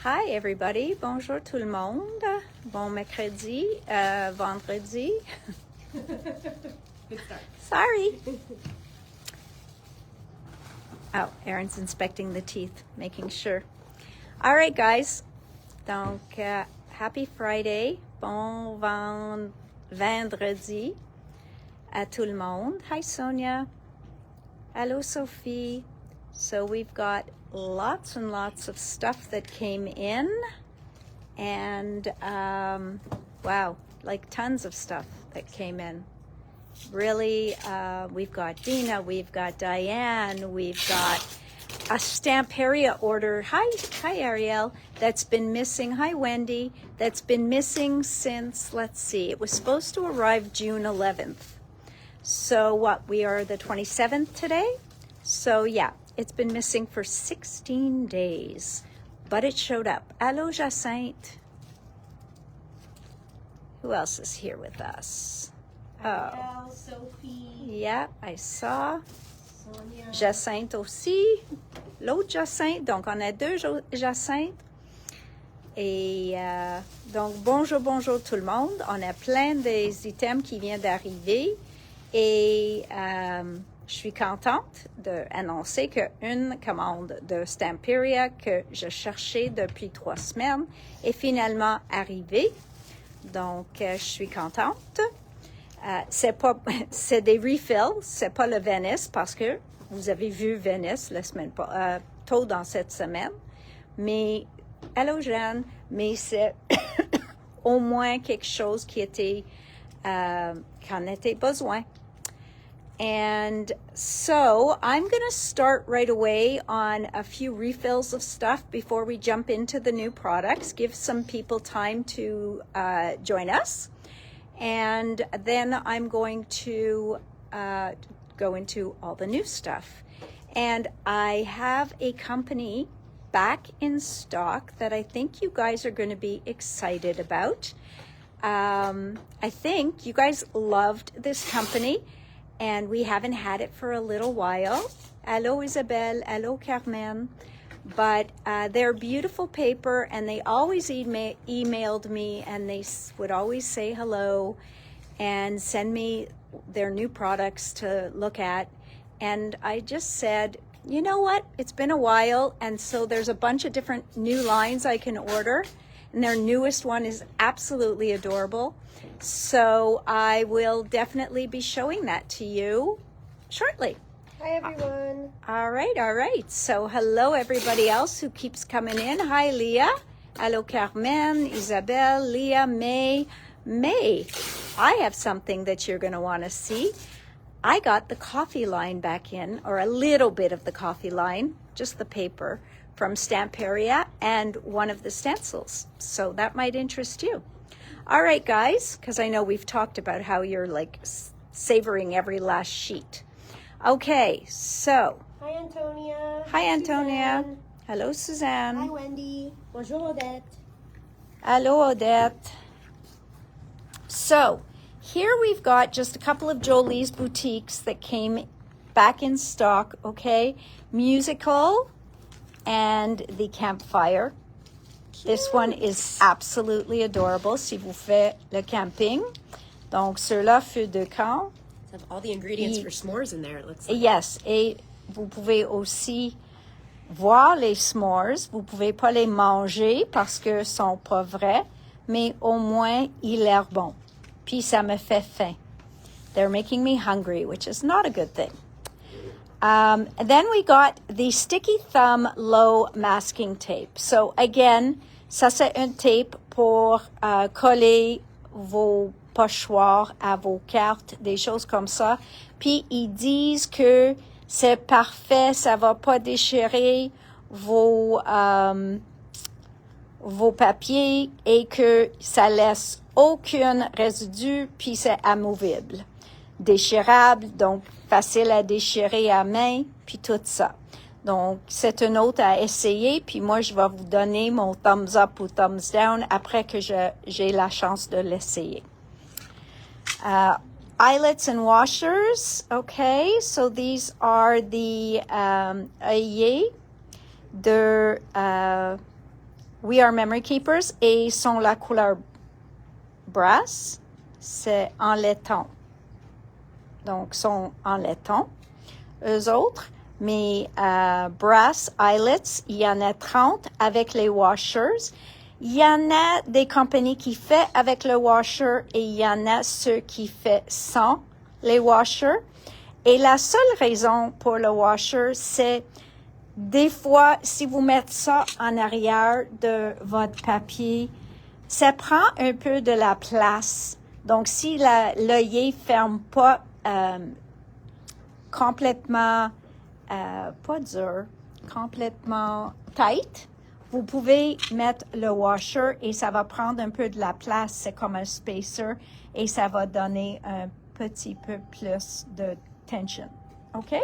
Hi everybody, bonjour tout le monde. Bon mercredi, vendredi. Good start. Sorry. Oh, Erin's inspecting the teeth, making sure. All right, guys. Donc, happy Friday. Bon vendredi à tout le monde. Hi, Sonia. Hello, Sophie. So we've got lots and lots of stuff that came in. And, wow, like tons of stuff that came in. Really, we've got Dina, we've got Diane, we've got a Stamperia order. Hi Ariel, that's been missing. Hi Wendy, that's been missing since, let's see, it was supposed to arrive June 11th. So what, we are the 27th today? So yeah, it's been missing for 16 days, but it showed up. Hello Jacinthe. Who else is here with us? Ariel, Sophie. Yeah, I saw. Sonia. Jacinthe aussi. L'autre Jacinthe. Donc, on a deux Jacinthe. Et donc, bonjour tout le monde. On a plein des items qui viennent d'arriver. Et je suis contente d'annoncer qu'une commande de Stamperia que je cherchais depuis 3 semaines est finalement arrivée. Donc, je suis contente. C'est des refills, c'est pas le Venice parce que vous avez vu Venice la semaine tôt dans cette semaine. Mais, hello Jeanne, mais c'est au moins quelque chose qui était, qu'en était besoin. And so I'm going to start right away on a few refills of stuff before we jump into the new products. Give some people time to join us. And then I'm going to go into all the new stuff. And I have a company back in stock that I think you guys are going to be excited about. I think you guys loved this company. And we haven't had it for a little while. Hello, Isabel. Hello, Carmen. But they're beautiful paper, and they always emailed me, and they would always say hello and send me their new products to look at. And I just said, you know what? It's been a while, and so there's a bunch of different new lines I can order. And their newest one is absolutely adorable. So I will definitely be showing that to you shortly. Hi, everyone. All right. So hello, everybody else who keeps coming in. Hi, Leah. Hello, Carmen, Isabel, Leah, May. May, I have something that you're going to want to see. I got the coffee line back in, or a little bit of the coffee line, just the paper, from Stamperia and one of the stencils. So that might interest you. All right, guys, because I know we've talked about how you're like savoring every last sheet. Okay, so. Hi, Antonia. Hi, Antonia. Suzanne. Hello, Suzanne. Hi, Wendy. Bonjour, Odette. Hello, Odette. So, here we've got just a couple of Jolie's boutiques that came back in stock, okay? Musical and the campfire. This one is absolutely adorable si vous faites le camping. Donc, ceux-là, feu de camp. Have all the ingredients for s'mores in there, it looks like. Yes, et vous pouvez aussi voir les s'mores. Vous pouvez pas les manger parce que sont pas vrais, mais au moins, il l'air bon. Puis ça me fait faim. They're making me hungry, which is not a good thing. And then we got the Sticky Thumb Low Masking Tape. So again, ça c'est un tape pour coller vos pochoirs à vos cartes, des choses comme ça. Puis ils disent que c'est parfait, ça va pas déchirer vos papiers et que ça laisse aucun résidu, puis c'est amovible. Déchirable, donc facile à déchirer à main, puis tout ça. Donc, c'est une autre à essayer, puis moi, je vais vous donner mon thumbs up ou thumbs down après que j'ai la chance de l'essayer. Eyelets and washers, okay, so these are the œillets de We Are Memory Keepers et sont la couleur brass, c'est en laiton. Donc, sont en laiton, eux autres. Mais brass eyelets, il y en a 30 avec les washers. Il y en a des compagnies qui font avec le washer et il y en a ceux qui font sans les washers. Et la seule raison pour le washer, c'est des fois, si vous mettez ça en arrière de votre papier, ça prend un peu de la place. Donc, si l'œillet ferme pas complètement, pas dur, complètement tight, vous pouvez mettre le washer et ça va prendre un peu de la place. C'est comme un spacer et ça va donner un petit peu plus de tension. Okay?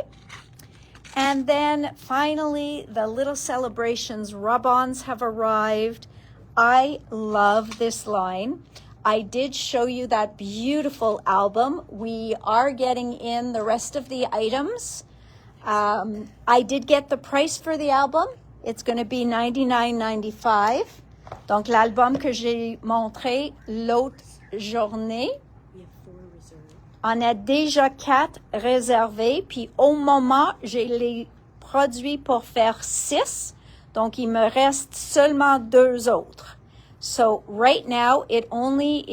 And then finally, the Little Celebrations rub-ons have arrived. I love this line. I did show you that beautiful album. We are getting in the rest of the items. I did get the price for the album. It's going to be $99.95. Donc, l'album que j'ai montré l'autre journée, on a déjà 4 réservés. Puis, au moment, j'ai les produits pour faire 6. Donc, il me reste seulement 2 autres. So, right now, I only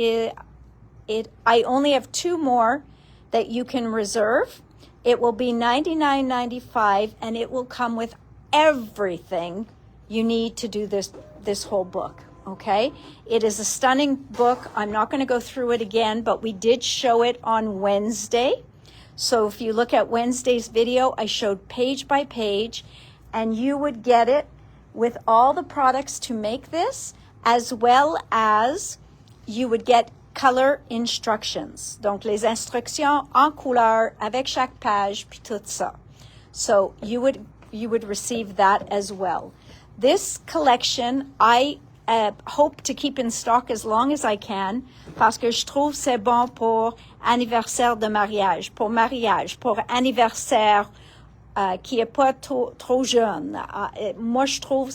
have 2 more that you can reserve. It will be $99.95 and it will come with everything you need to do this whole book, okay? It is a stunning book. I'm not going to go through it again, but we did show it on Wednesday. So if you look at Wednesday's video, I showed page by page, and you would get it with all the products to make this, as well as you would get color instructions. Donc, les instructions en couleur avec chaque page, puis tout ça. So, you would receive that as well. This collection, I hope to keep in stock as long as I can, parce que je trouve c'est bon pour anniversaire de mariage, pour anniversaire qui est pas trop jeune. Moi, je trouve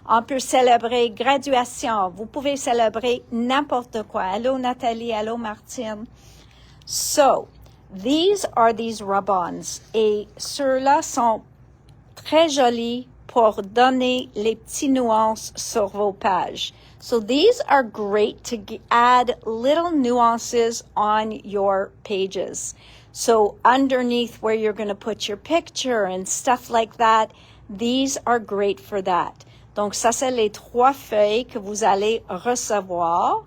on peut célébrer graduation. Vous pouvez célébrer n'importe quoi. Allô, Nathalie. Allô, Martine. So, these are these rub-ons. Et ceux-là sont très jolis pour donner les petits nuances sur vos pages. So, these are great to add little nuances on your pages. So underneath where you're going to put your picture and stuff like that, these are great for that. Donc, ça, c'est les 3 feuilles que vous allez recevoir.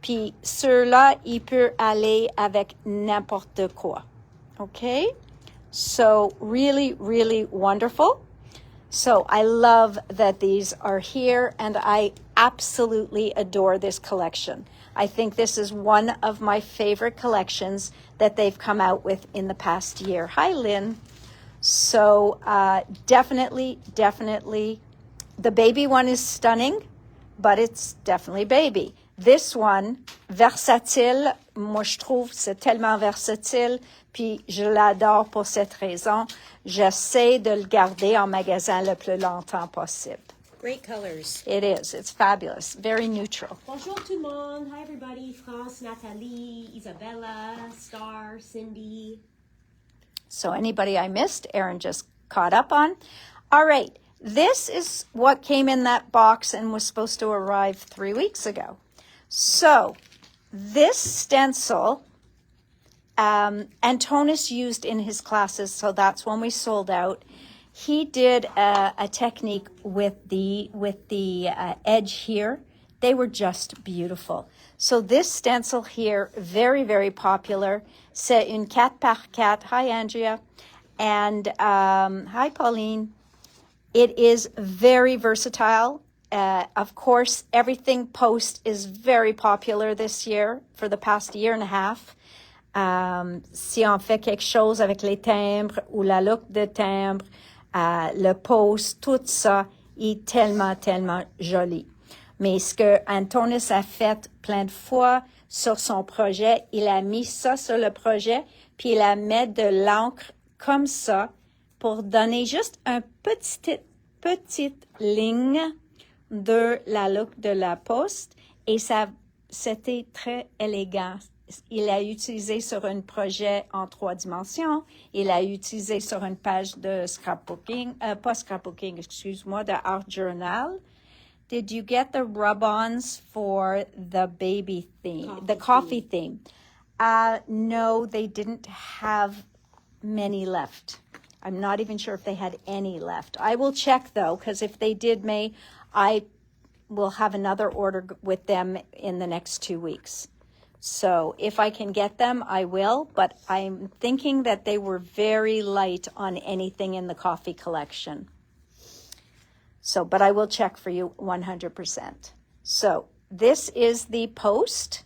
Puis, ceux-là, il peut aller avec n'importe quoi. Okay? So, really, really wonderful. So, I love that these are here, and I absolutely adore this collection. I think this is one of my favorite collections that they've come out with in the past year. Hi, Lynn. So definitely, the baby one is stunning, but it's definitely baby. This one, versatile, moi je trouve c'est tellement versatile, puis je l'adore pour cette raison. J'essaie de le garder en magasin le plus longtemps possible. Great colors. It is. It's fabulous. Very neutral. Bonjour tout le monde. Hi everybody. France, Nathalie, Isabella, Star, Cindy. So anybody I missed, Erin just caught up on. All right. This is what came in that box and was supposed to arrive 3 weeks ago. So this stencil, Antonis used in his classes, so that's when we sold out. He did a technique with the edge here. They were just beautiful. So this stencil here, very, very popular. C'est une 4x4. Hi, Andrea. And hi, Pauline. It is very versatile. Of course, everything post is very popular this year for the past year and a half. Si on fait quelque chose avec les timbres ou la look de timbre, le post, tout ça est tellement, tellement joli. Mais ce que Antonis a fait plein de fois sur son projet, il a mis ça sur le projet, puis il a mis de l'encre comme ça pour donner juste une petite ligne de la look de la poste et ça, c'était très élégant. Il l'a utilisé sur un projet en 3 dimensions. Il l'a utilisé sur une page de scrapbooking, pas scrapbooking, excuse-moi, de art journal. Did you get the rub-ons for the baby theme, the coffee theme? No, they didn't have many left. I'm not even sure if they had any left. I will check though, because if they did, I will have another order with them in the next 2 weeks. So if I can get them, I will, but I'm thinking that they were very light on anything in the coffee collection. So, but I will check for you 100%. So this is the post,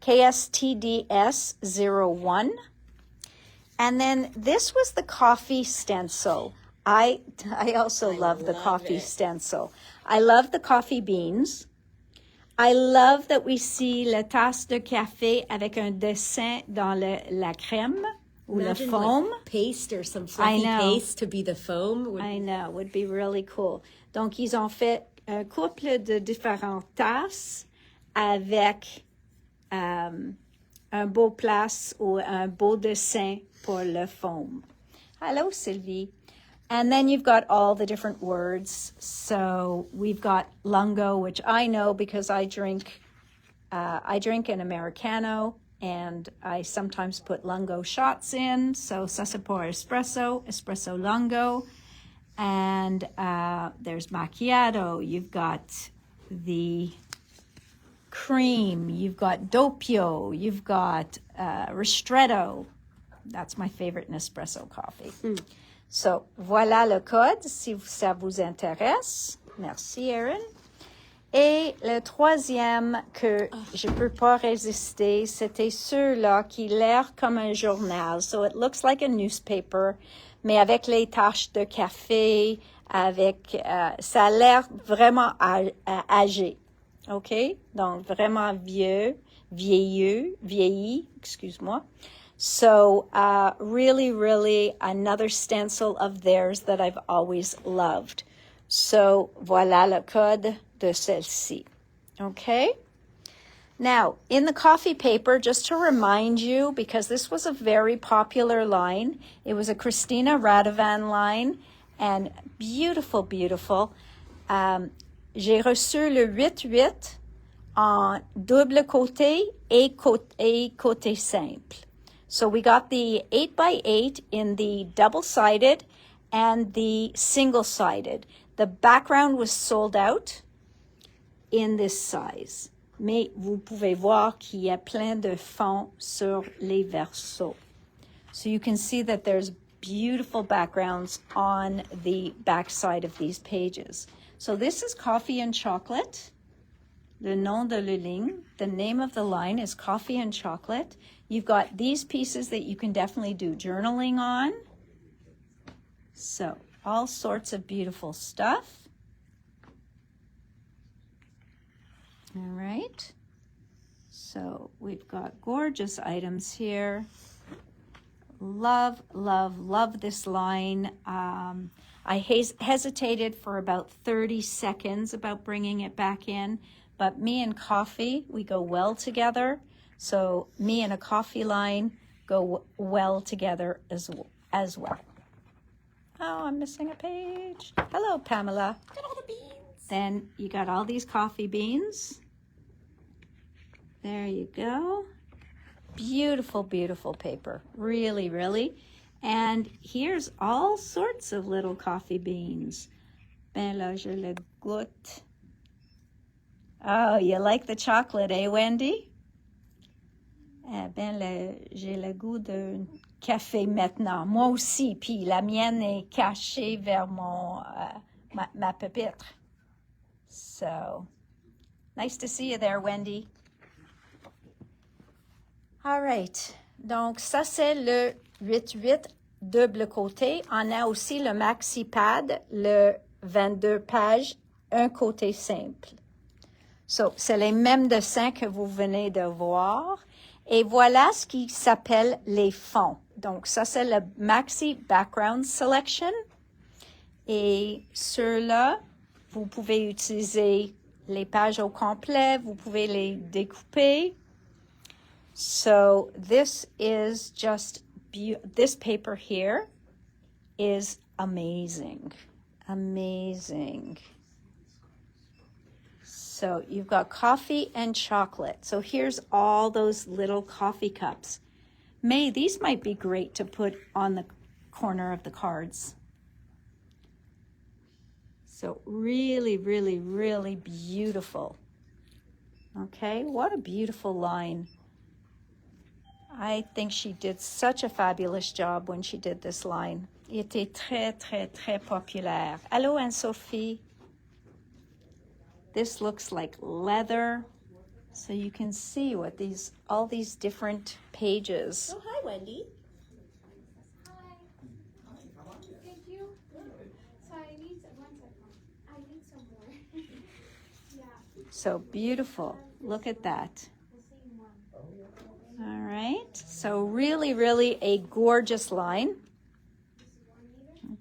KSTDS01. And then this was the coffee stencil. I also love the coffee stencil. I love the coffee beans. I love that we see la tasse de café avec un dessin dans la crème ou le foam. Like paste or some fluffy paste to be the foam. I know, would be really cool. Donc, ils ont fait un couple de différentes tasses avec un beau place ou un beau dessin pour le foam. Hello, Sylvie. And then you've got all the different words. So we've got lungo, which I know because I drink an Americano, and I sometimes put lungo shots in. So ça c'est pour espresso lungo. And there's macchiato. You've got the cream. You've got doppio. You've got ristretto. That's my favorite Nespresso coffee. So, voilà le code, si ça vous intéresse. Merci, Erin. Et le troisième que je peux pas résister, c'était ceux-là qui l'air comme un journal. So, it looks like a newspaper, mais avec les taches de café, avec, ça a l'air vraiment âgé. OK? Donc, vraiment vieilli, excuse-moi. So, really another stencil of theirs that I've always loved. So, voilà le code de celle-ci. Okay? Now, in the coffee paper, just to remind you, because this was a very popular line, it was a Christina Radovan line, and beautiful. J'ai reçu le 8-8 en double côté et côté simple. So we got the 8x8 in the double-sided and the single-sided. The background was sold out in this size. Mais vous pouvez voir qu'il y a plein de fond sur les versos. So you can see that there's beautiful backgrounds on the backside of these pages. So this is Coffee and Chocolate. Le nom de la ligne. The name of the line is Coffee and Chocolate. You've got these pieces that you can definitely do journaling on. So, all sorts of beautiful stuff. All right. So, we've got gorgeous items here. Love this line. I hesitated for about 30 seconds about bringing it back in, but me and coffee, we go well together. So me and a coffee line go well together as well. Oh, I'm missing a page. Hello, Pamela. Got all the beans. Then you got all these coffee beans. There you go. Beautiful paper. Really. And here's all sorts of little coffee beans. Ben là, je le goûte. Oh, you like the chocolate, eh, Wendy? Eh bien, j'ai le goût d'un café maintenant. Moi aussi, puis la mienne est cachée vers ma pupitre. So, nice to see you there, Wendy. All right. Donc, ça, c'est le 8-8 double côté. On a aussi le maxi pad, le 22 pages, un côté simple. So, c'est les mêmes dessins que vous venez de voir. Et voilà ce qui s'appelle les fonds. Donc, ça, c'est le Maxi Background Selection. Et ceux-là, vous pouvez utiliser les pages au complet, vous pouvez les découper. So this is just, this paper here is amazing, amazing. So you've got coffee and chocolate. So here's all those little coffee cups. May, these might be great to put on the corner of the cards. So really, really, really beautiful. Okay, what a beautiful line. I think she did such a fabulous job when she did this line. Il était très, très, très populaire. Hello, Anne-Sophie. This looks like leather. So you can see what all these different pages. Oh, hi, Wendy. Hi. Thank you. So I need one second. I need some more. Yeah. So beautiful. Look at that. The same one. All right. So really, really a gorgeous line.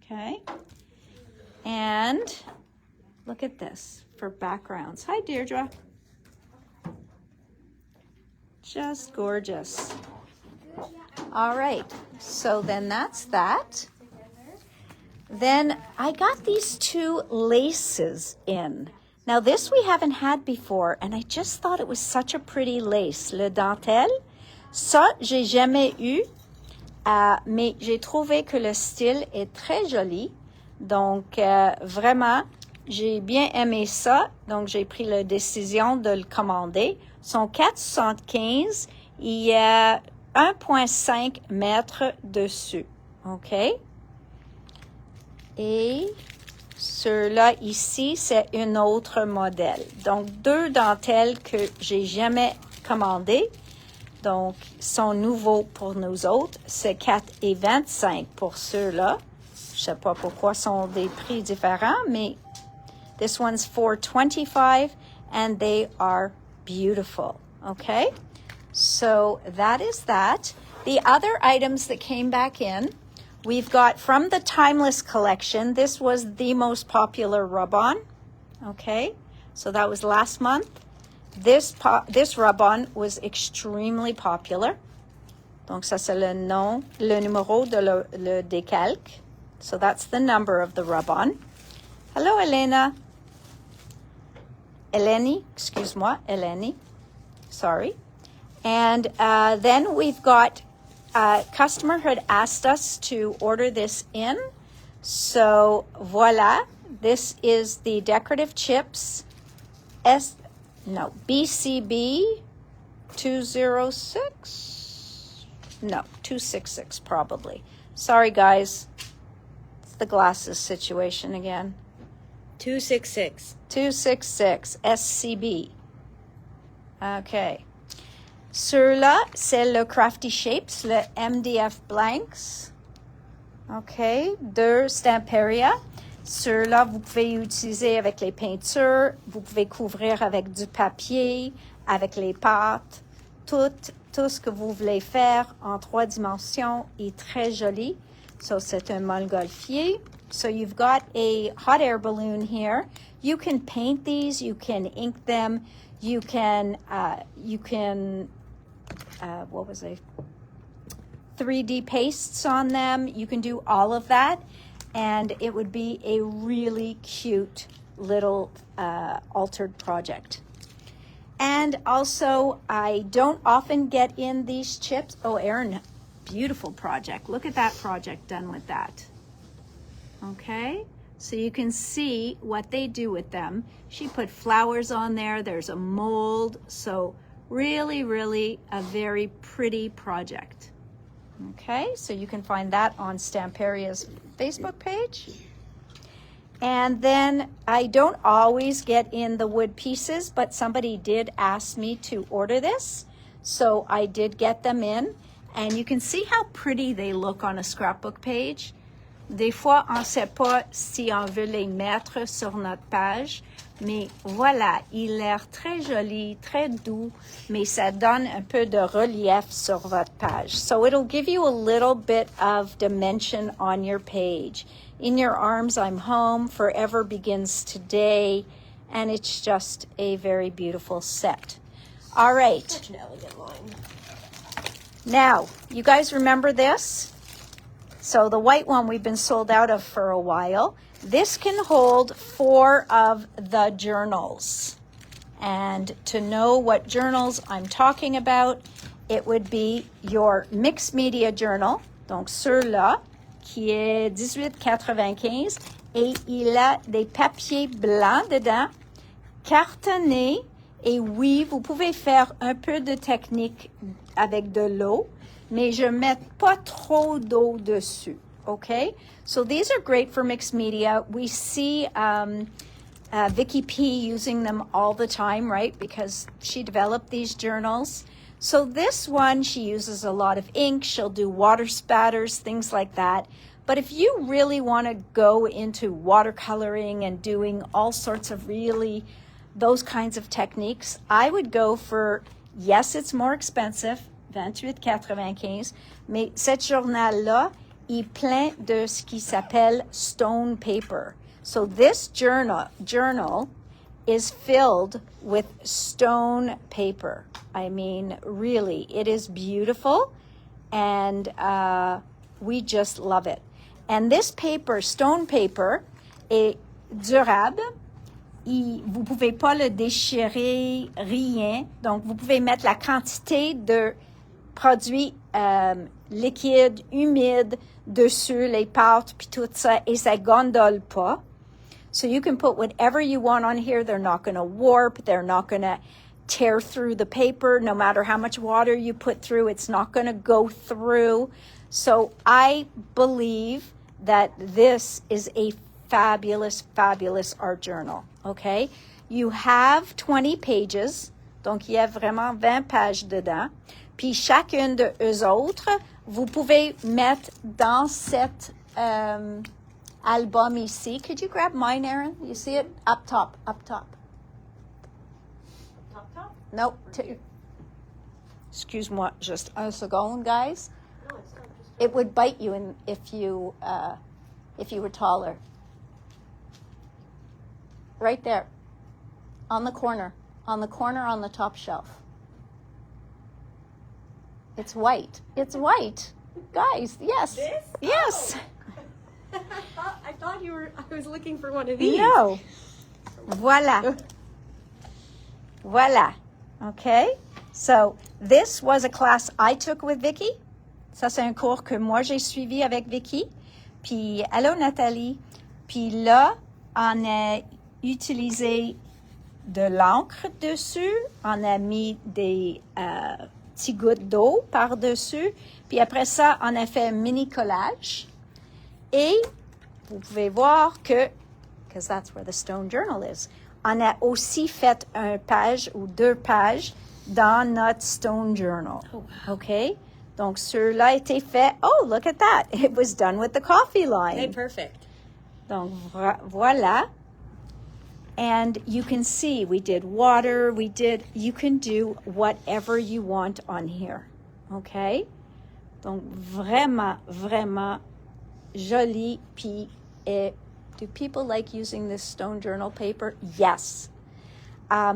Okay. And look at this for backgrounds. Hi, Deirdre. Just gorgeous. All right. So then that's that. Then I got these two laces in. Now this we haven't had before, and I just thought it was such a pretty lace. Le dentelle. Ça, j'ai jamais eu, mais j'ai trouvé que le style est très joli. Donc, vraiment, j'ai bien aimé ça. Donc, j'ai pris la décision de le commander. Ils sont 4,75. Il y a 1,5 mètres dessus. OK? Et ceux-là ici, c'est un autre modèle. Donc, deux dentelles que j'ai jamais commandées. Donc, sont nouveaux pour nous autres. C'est 4,25 pour ceux-là. Je sais pas pourquoi sont des prix différents, mais this one's $4.25 and they are beautiful. Okay? So that is that. The other items that came back in, we've got from the Timeless collection, this was the most popular rub-on. Okay? So that was last month. This rub-on was extremely popular. Donc, ça, c'est le numéro de le décalque. So that's the number of the rub-on. Hello, Elena. Eleni. Sorry. And then we've got, customer had asked us to order this in. So, voila. This is the decorative chips. BCB 206? No, 266 probably. Sorry, guys. It's the glasses situation again. 266. 266, SCB. Okay. Ceux-là, c'est le Crafty Shapes, le MDF Blanks. OK. Deux Stamperia. Ceux-là, vous pouvez utiliser avec les peintures. Vous pouvez couvrir avec du papier, avec les pâtes. Tout ce que vous voulez faire en 3 dimensions est très joli. So, c'est un montgolfier. So, you've got a hot air balloon here. You can paint these. You can ink them. You can 3D pastes on them. You can do all of that. And it would be a really cute little altered project. And also, I don't often get in these chips. Oh, Erin, beautiful project. Look at that project done with that. Okay, so you can see what they do with them. She put flowers on there. There's a mold. So really, really a very pretty project. Okay, so you can find that on Stamperia's Facebook page. And then I don't always get in the wood pieces, but somebody did ask me to order this. So I did get them in. And you can see how pretty they look on a scrapbook page. Des fois, on ne sait pas si on veut les mettre sur notre page. Mais voilà, il a l'air très joli, très doux, mais ça donne un peu de relief sur votre page. So it'll give you a little bit of dimension on your page. In Your Arms, I'm Home, Forever Begins Today, and it's just a very beautiful set. All right. Such an elegant line. Now, you guys remember this? So the white one we've been sold out of for a while. This can hold 4 of the journals. And to know what journals I'm talking about, it would be your mixed media journal, donc ceux-là, qui est 18,95, et il a des papiers blancs dedans, cartonnés, et oui, vous pouvez faire un peu de technique avec de l'eau, mais je ne mets pas trop d'eau dessus, okay? So these are great for mixed media. We see Vicky P. using them all the time, right? Because she developed these journals. So this one, she uses a lot of ink. She'll do water spatters, things like that. But if you really want to go into watercoloring and doing all sorts of really those kinds of techniques, I would go for, yes, it's more expensive, 28,95, mais cet journal-là est plein de ce qui s'appelle stone paper. So this journal is filled with stone paper. I mean, really, it is beautiful, and we just love it. And this paper, stone paper, est durable. Vous pouvez pas le déchirer, rien. Donc, vous pouvez mettre la quantité de produits liquides, humides, dessus, les pâtes, puis tout ça, et ça gondole pas. So you can put whatever you want on here. They're not going to warp. They're not going to tear through the paper. No matter how much water you put through, it's not going to go through. So I believe that this is a fabulous, fabulous art journal, okay? You have 20 pages, donc il y a vraiment 20 pages dedans. Puis chacune de eux autres, vous pouvez mettre dans cet album ici. Could you grab mine, Erin? You see it? Up top, up top. Top? No, excuse-moi, just un seconde, guys. No, it's not. Just It would bite you if you were taller. Right there, on the corner on the top shelf. It's white. It's white, guys. Yes. This? Yes. Oh. I thought I was looking for one of these. No. Voilà. Voilà. Okay. So this was a class I took with Vicky. Ça, c'est un cours que moi, j'ai suivi avec Vicky. Puis, allô, Nathalie. Puis là, on a utilisé de l'encre dessus. On a mis des petits gouttes d'eau par-dessus. Puis après ça, on a fait un mini collage. Et vous pouvez voir que, because that's where the stone journal is, on a aussi fait une page ou 2 pages dans notre stone journal. Oh, wow. Okay? Donc, ceux-là a été fait. Oh, look at that. It was done with the coffee line. Hey, perfect. Donc, voilà. And you can see we did water, you can do whatever you want on here. Okay? Donc, vraiment, vraiment joli. Puis, do people like using this stone journal paper? Yes.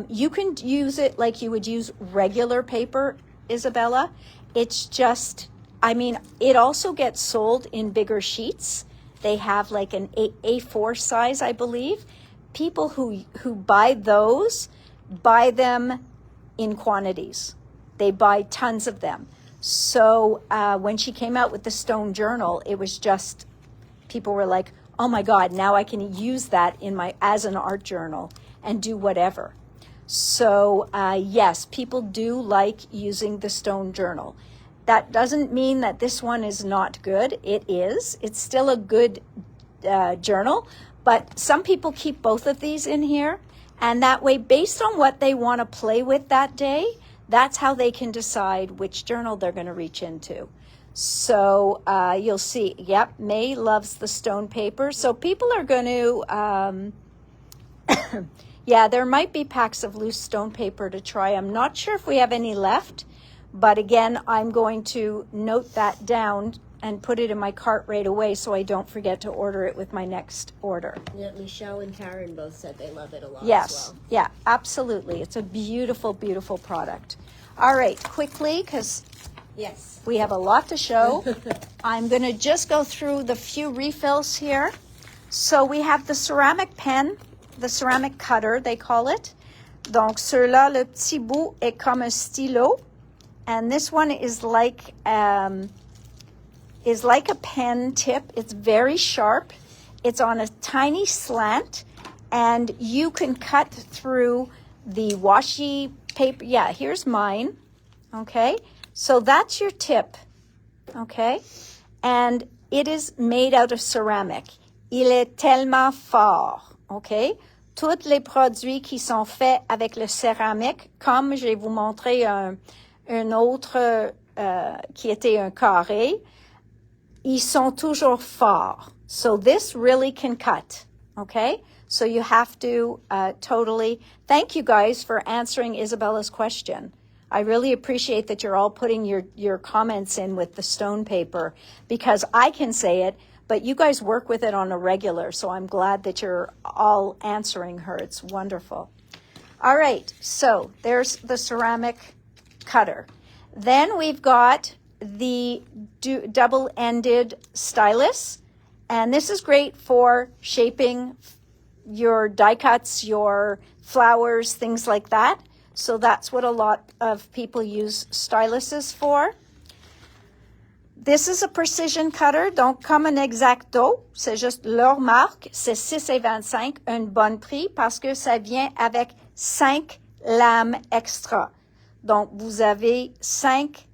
You can use it like you would use regular paper, Isabella. It's just, I mean, it also gets sold in bigger sheets. They have like an A4 size, I believe. People who buy those, buy them in quantities. They buy tons of them. So when she came out with the stone journal, it was just, people were like, oh my God, now I can use that as an art journal and do whatever. So yes, people do like using the stone journal. That doesn't mean that this one is not good. It is. It's still a good journal, but some people keep both of these in here, and that way, based on what they want to play with that day, that's how they can decide which journal they're going to reach into. So you'll see, yep, May loves the stone paper. So people are going to, yeah, there might be packs of loose stone paper to try. I'm not sure if we have any left, but again, I'm going to note that down and put it in my cart right away so I don't forget to order it with my next order. Yeah, Michelle and Karen both said they love it a lot Yes, as well. yeah, absolutely. It's a beautiful, beautiful product. All right, quickly, because Yes. we have a lot to show. I'm going to just go through the few refills here. So we have the ceramic pen, the ceramic cutter, they call it. Donc, ceux-là, le petit bout est comme un stylo. And this one is like a pen tip. It's very sharp. It's on a tiny slant. And you can cut through the washi paper. Yeah, here's mine. Okay. So that's your tip. Okay. And it is made out of ceramic. Il est tellement fort. Okay. Tous les produits qui sont faits avec le céramique, comme je vais vous montrer un autre qui était un carré, ils sont toujours forts. So this really can cut, okay? So you have to totally, thank you guys for answering Isabella's question. I really appreciate that you're all putting your comments in with the stone paper because I can say it, but you guys work with it on a regular, so I'm glad that you're all answering her. It's wonderful. All right, so there's the ceramic cutter. Then we've got the double-ended stylus, and this is great for shaping your die cuts, your flowers, things like that. So that's what a lot of people use styluses for. This is a precision cutter, donc comme un Exacto, c'est juste leur marque, c'est 6,25, un bon prix parce que ça vient avec 5 lames extra. Donc, vous avez 5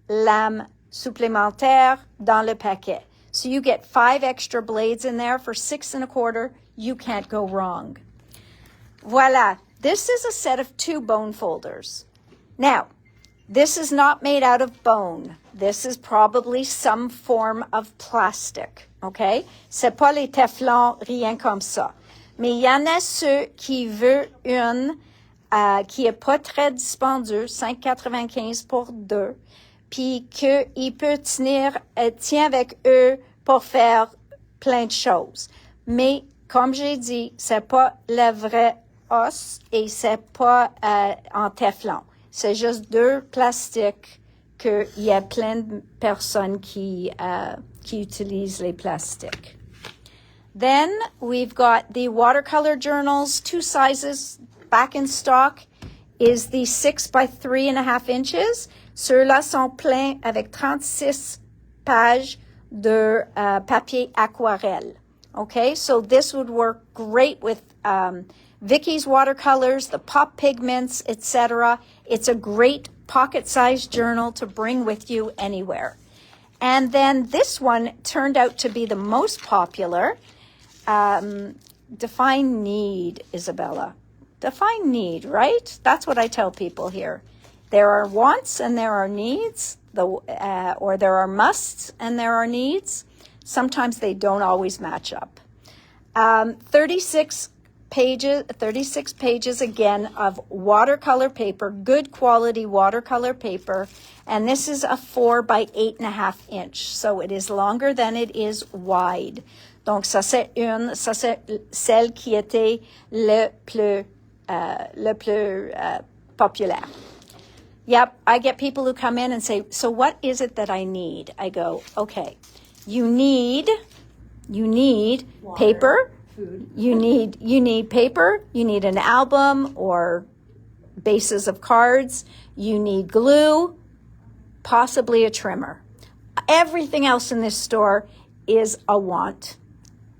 lames supplémentaires dans le paquet. So you get 5 extra blades in there for $6.25. You can't go wrong. Voila. This is a set of 2 bone folders. Now, this is not made out of bone. This is probably some form of plastic, okay? C'est pas les Teflon, rien comme ça. Mais il y en a ceux qui veulent une qui est pas très dispendieux, 5,95 pour 2, puis qu'il peut tient avec eux pour faire plein de choses. Mais, comme j'ai dit, c'est pas le vrai os et c'est pas en Teflon. C'est juste 2 plastiques qu'il y a plein de personnes qui utilisent les plastiques. Then we've got the watercolor journals, 2 sizes back in stock is the 6 by 3.5 inches. Ceux-là sont pleins avec 36 pages de papier aquarelle. Okay, so this would work great with Vicky's watercolors, the pop pigments, etc. It's a great pocket-sized journal to bring with you anywhere. And then this one turned out to be the most popular. Define need, Isabella. Define need, right? That's what I tell people here. There are wants and there are needs, or there are musts and there are needs. Sometimes they don't always match up. 36 pages again of watercolor paper, good quality watercolor paper, and this is a 4 by 8.5 inch, so it is longer than it is wide. Donc ça c'est celle qui était le plus populaire. Yep, I get people who come in and say, so what is it that I need? I go, okay, you need water, paper, food. You need paper, you need an album or bases of cards, you need glue, possibly a trimmer. Everything else in this store is a want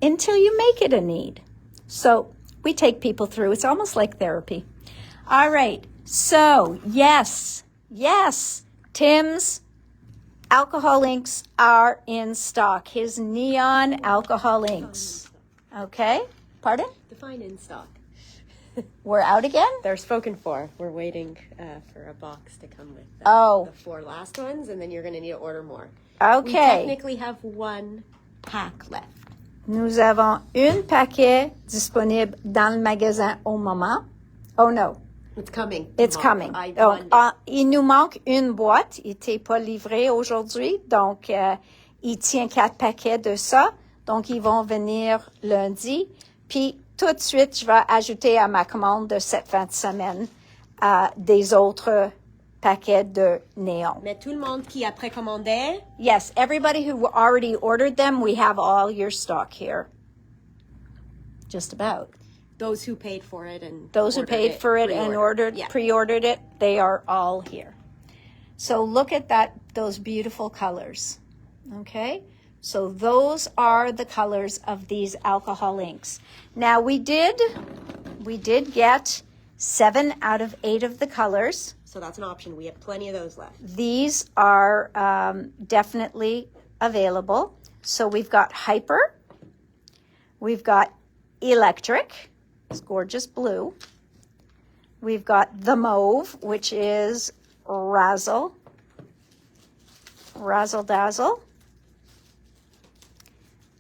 until you make it a need. So we take people through. It's almost like therapy. All right. So, yes, Tim's alcohol inks are in stock. His neon alcohol inks. Okay? Pardon? Define in stock. We're out again? They're spoken for. We're waiting for a box to come with the 4 last ones, and then you're going to need to order more. Okay. We technically have 1 pack left. Nous avons un paquet disponible dans le magasin au moment. Oh no. It's coming. It's coming. Donc, il nous manque une boîte. Il n'était pas livré aujourd'hui. Donc, il tient 4 paquets de ça. Donc, ils vont venir lundi. Puis, tout de suite, je vais ajouter à ma commande de cette fin de semaine des autres paquets de néon. Mais tout le monde qui a précommandé? Yes, everybody who already ordered them, we have all your stock here. Just about. Those who paid for it and Those who paid for it and pre-ordered it, they are all here. So look at those beautiful colors. Okay? So those are the colors of these alcohol inks. Now we did get 7 out of 8 of the colors. So that's an option. We have plenty of those left. These are definitely available. So we've got Hyper. We've got Electric. It's gorgeous blue. We've got the Mauve, which is Razzle Dazzle.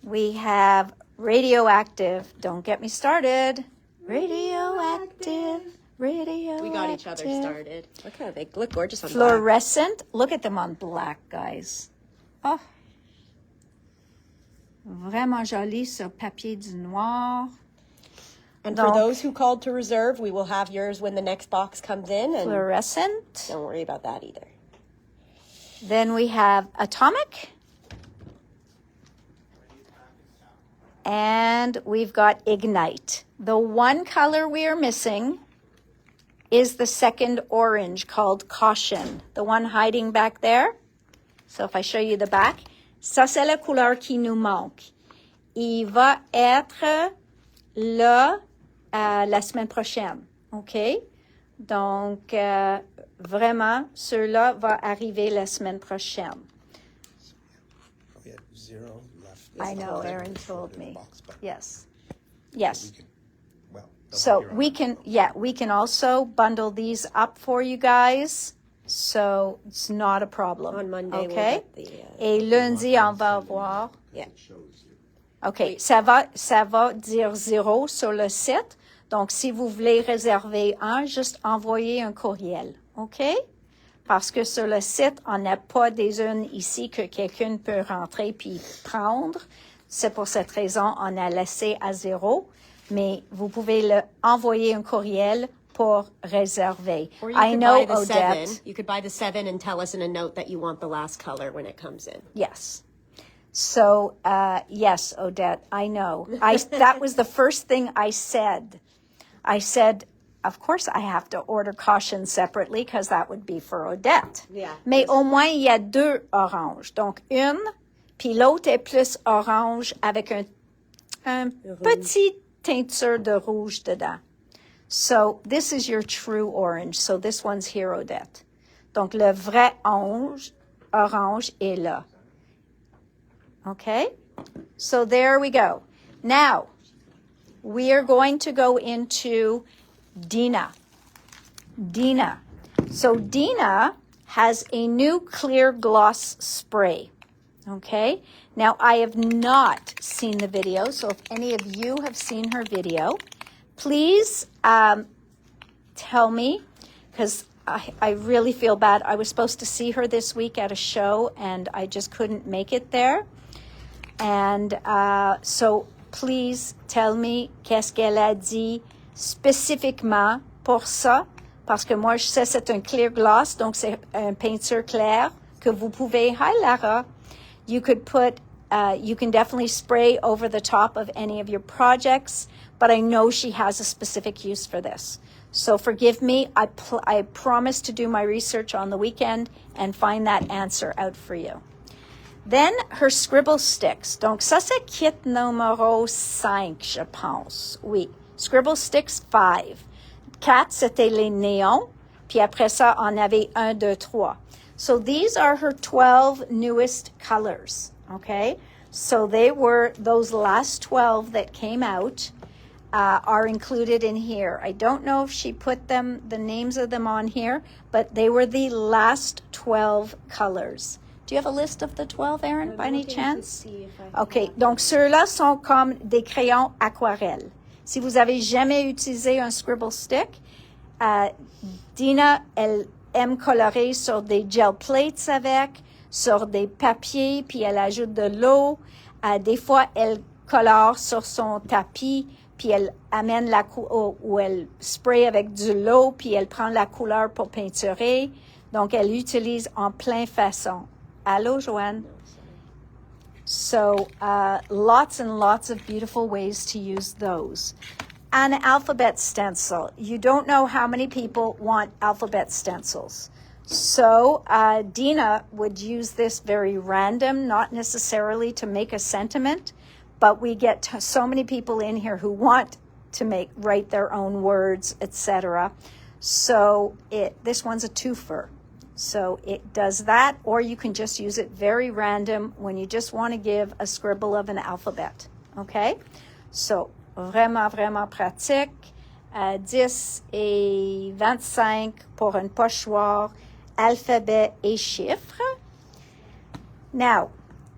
We have Radioactive. Don't get me started. Radioactive. We got each other started. Look how they look gorgeous on Fluorescent. Black. Look at them on black, guys. Oh. Vraiment joli sur papier du noir. And for those who called to reserve, we will have yours when the next box comes in. And fluorescent. Don't worry about that either. Then we have Atomic. And we've got Ignite. The one color we are missing is the second orange called Caution. The one hiding back there. So if I show you the back, ça c'est la couleur qui nous manque. Il va être là la semaine prochaine. OK? Donc, vraiment, ceux-là va arriver la semaine prochaine. We had 0 left. I know, Aaron told me. Yes. Yes. So we can also bundle these up for you guys. So it's not a problem. On Monday, okay? we'll get Et lundi, on va avoir. Yeah. OK. Ça va dire 0 sur le site. Donc, si vous voulez réserver un, juste envoyez un courriel. OK? Parce que sur le site, on n'a pas des urnes ici que quelqu'un peut rentrer puis prendre. C'est pour cette raison on a laissé à 0. Mais vous pouvez envoyer un courriel pour réserver. Or you I could know, buy the Odette. 7. You could buy the 7 and tell us in a note that you want the last color when it comes in. Yes. So, yes, Odette, I know. That was the first thing I said. I said, of course, I have to order Caution separately because that would be for Odette. Yeah. Mais au moins, il y a 2 oranges. Donc, une, puis l'autre est plus orange avec un petit teinture de rouge dedans. So, this is your true orange. So, this one's here, Odette. Donc, le vrai orange est là. Okay? So, there we go. Now, we are going to go into Dina. So, Dina has a new clear gloss spray. Okay? Now, I have not seen the video, so if any of you have seen her video, please tell me, because I really feel bad. I was supposed to see her this week at a show, and I just couldn't make it there. And so please tell me qu'est-ce qu'elle a dit spécifiquement pour ça, parce que moi, je sais c'est un clear gloss, donc c'est une peinture claire que vous pouvez, hi Lara, you could put, you can definitely spray over the top of any of your projects, but I know she has a specific use for this. So forgive me, I promise to do my research on the weekend and find that answer out for you. Then her scribble sticks. Donc ça c'est kit numéro 5, je pense. Oui, scribble sticks 5. 4 c'était les néons, puis après ça on avait 1, 2, 3. So these are her 12 newest colors, okay? So they were, those last 12 that came out are included in here. I don't know if she put them, the names of them on here, but they were the last 12 colors. Do you have a list of the 12, Aaron, by any chance? OK, donc ceux-là sont comme des crayons aquarelles. Si vous avez jamais utilisé un scribble stick, Dina, elle aime colorer sur des gel plates avec. sur des papiers, puis elle ajoute de l'eau. Des fois, elle colore sur son tapis, puis elle amène ou elle spray avec de l'eau, puis elle prend la couleur pour peinturer. Donc, elle utilise en plein façon. Allô, Joanne? So, lots and lots of beautiful ways to use those. An alphabet stencil. You don't know how many people want alphabet stencils. So, Dina would use this very random, not necessarily to make a sentiment, but we get so many people in here who want to write their own words, etc. So, this one's a twofer. So it does that, or you can just use it very random when you just want to give a scribble of an alphabet. Okay? So, vraiment, vraiment pratique. 10 et 25 pour un pochoir, alphabet et chiffres. Now,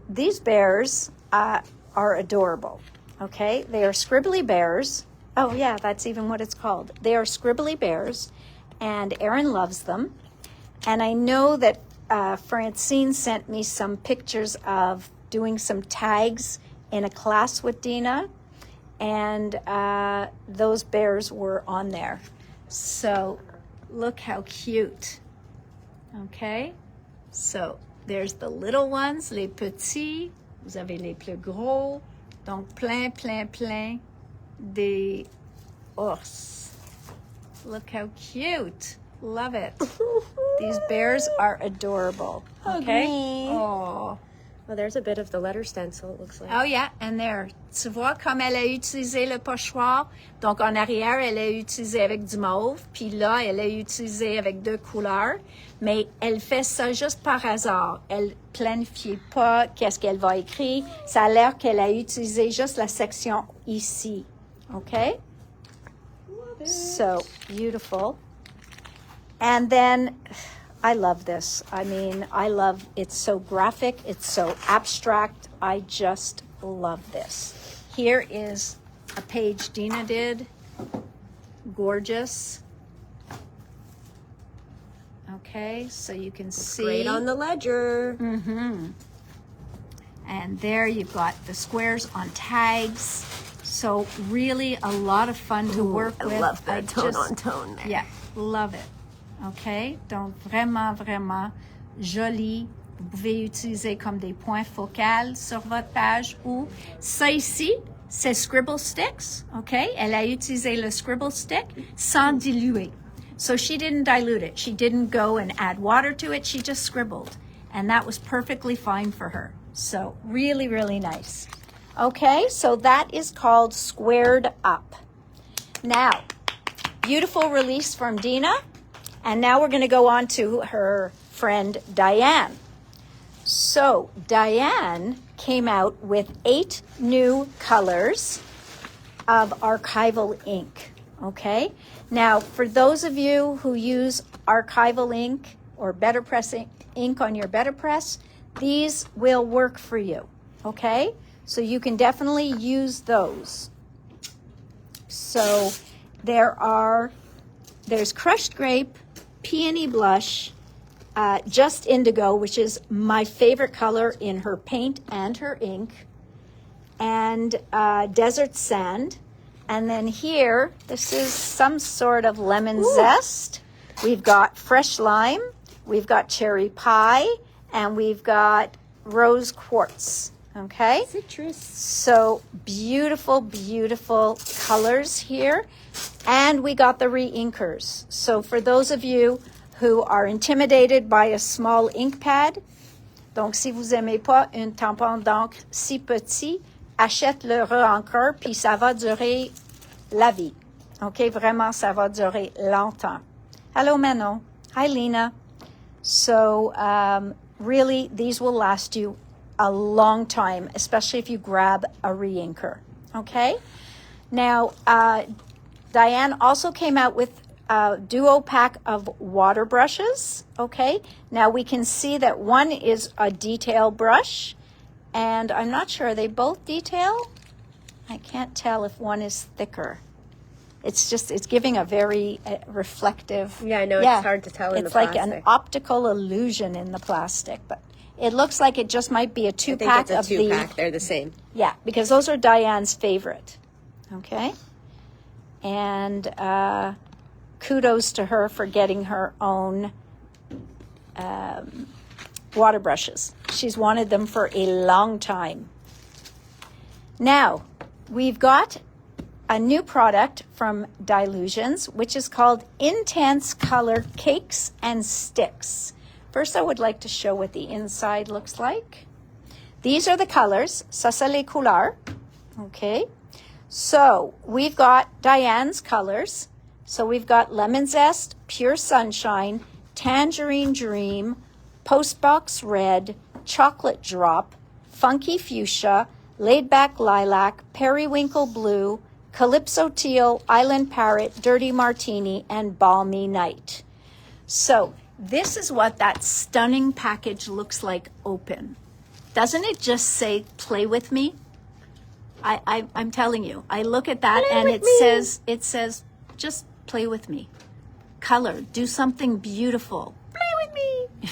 these bears are adorable. Okay? They are scribbly bears. Oh, yeah, that's even what it's called. They are scribbly bears, and Erin loves them. And I know that Francine sent me some pictures of doing some tags in a class with Dina, and those bears were on there. So look how cute. Okay? So there's the little ones, les petits. Vous avez les plus gros. Donc plein, plein, plein des ours. Look how cute. Love it. These bears are adorable. Okay? Oh. Well, there's a bit of the letter stencil, it looks like. Oh, yeah. And there. Tu vois comme elle a utilisé le pochoir? Donc, en arrière, elle a utilisé avec du mauve. Puis là, elle a utilisé avec 2 couleurs. Mais elle fait ça juste par hasard. Elle planifie pas qu'est-ce qu'elle va écrire. Ça a l'air qu'elle a utilisé juste la section ici. Okay? So, beautiful. And then, I love this. I mean, it's so graphic, it's so abstract. I just love this. Here is a page Dina did. Gorgeous. Okay, so you can see. Great on the ledger. Mm-hmm. And there you've got the squares on tags. So really a lot of fun to work with. I love that tone on tone there. Yeah, love it. OK? Donc, vraiment, vraiment joli. Vous pouvez utiliser comme des points focaux sur votre page ou ça ici, c'est Scribble Sticks. OK? Elle a utilisé le Scribble Stick sans diluer. So she didn't dilute it. She didn't go and add water to it. She just scribbled. And that was perfectly fine for her. So really, really nice. Okay, so that is called Squared Up. Now, beautiful release from Dina. And now we're going to go on to her friend Diane. So Diane came out with 8 new colors of archival ink. Okay? Now, for those of you who use archival ink or Better Press ink on your Better Press, these will work for you. Okay? So you can definitely use those. So there's crushed grape, peony blush, just indigo, which is my favorite color in her paint and her ink, and desert sand. And then here, this is some sort of lemon zest. We've got fresh lime, we've got cherry pie, and we've got rose quartz. Okay? Citrus. So beautiful, beautiful colors here. And we got the re-inkers. So for those of you who are intimidated by a small ink pad, donc si vous aimez pas un tampon d'encre si petit, achète le re-encre, puis ça va durer la vie. OK? Vraiment, ça va durer longtemps. Hello, Manon. Hi, Lena. So really, these will last you a long time, especially if you grab a re-inker. Okay? Now, Diane also came out with a duo pack of water brushes. Okay? Now we can see that one is a detail brush, and I'm not sure, are they both detail? I can't tell if one is thicker. It's giving a very reflective. Yeah, I know, it's hard to tell in the plastic. It's like an optical illusion in the plastic, but It looks like it just might be a I think two-pack it's a of two-pack. They're the same. Yeah, because those are Diane's favorite. Okay? And kudos to her for getting her own water brushes. She's wanted them for a long time. Now, we've got a new product from Dilutions, which is called Intense Color Cakes and Sticks. First, I would like to show what the inside looks like. These are the colors. Ça, c'est les couleurs. Okay. So, we've got Diane's colors. So, we've got Lemon Zest, Pure Sunshine, Tangerine Dream, Postbox Red, Chocolate Drop, Funky Fuchsia, Laid Back Lilac, Periwinkle Blue, Calypso Teal, Island Parrot, Dirty Martini, and Balmy Night. So this is what that stunning package looks like open. Doesn't it just say, play with me? I'm telling you, I look at that and it says, just play with me. Color, do something beautiful. Play with me.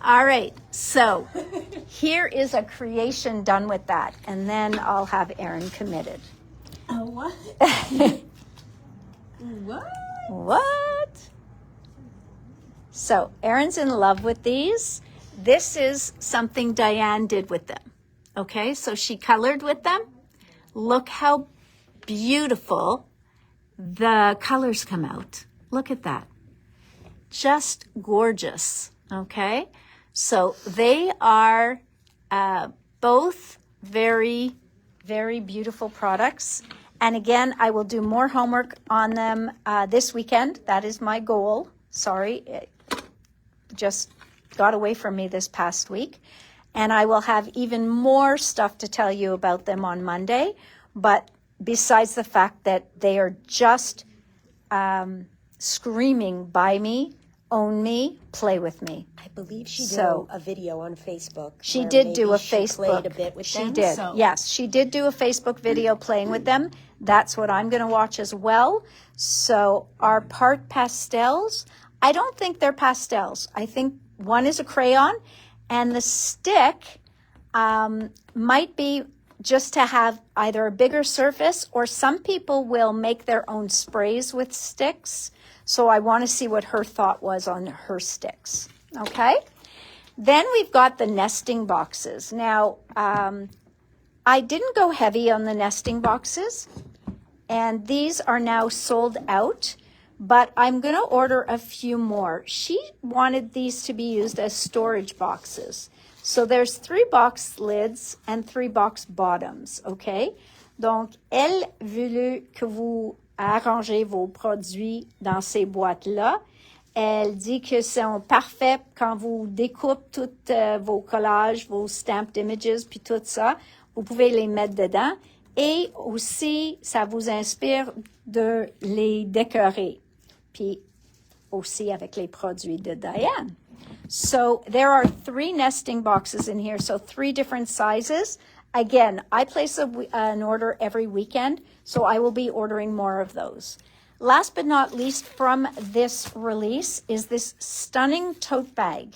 All right, so here is a creation done with that, and then I'll have Erin committed. Oh, what? What? What? So Erin's in love with these. This is something Diane did with them. Okay, so she colored with them. Look how beautiful the colors come out. Look at that. Just gorgeous. Okay. So they are both very, very beautiful products. And again, I will do more homework on them this weekend. That is my goal. Sorry, it just got away from me this past week. And I will have even more stuff to tell you about them on Monday. But besides the fact that they are just screaming, buy me, own me, play with me. I believe she did So- a video on Facebook. She where did do maybe a she Facebook. played a bit with She them, did. so- Yes, she did do a Facebook video playing with them. That's what I'm going to watch as well. So our part pastels, I don't think they're pastels. I think one is a crayon and the stick might be just to have either a bigger surface, or some people will make their own sprays with sticks. So I want to see what her thought was on her sticks. Okay. Then we've got the nesting boxes. Now, I didn't go heavy on the nesting boxes, and these are now sold out, but I'm going to order a few more. She wanted these to be used as storage boxes. So there's 3 box lids and 3 box bottoms, okay? Donc, elle veut que vous arrangez vos produits dans ces boîtes-là. Elle dit que sont parfaits quand vous découpez tous vos collages, vos stamped images, puis tout ça. Vous pouvez les mettre dedans. Et aussi, ça vous inspire de les décorer. Puis aussi avec les produits de Diane. So there are 3 nesting boxes in here, so 3 different sizes. Again, I place an order every weekend, so I will be ordering more of those. Last but not least from this release is this stunning tote bag.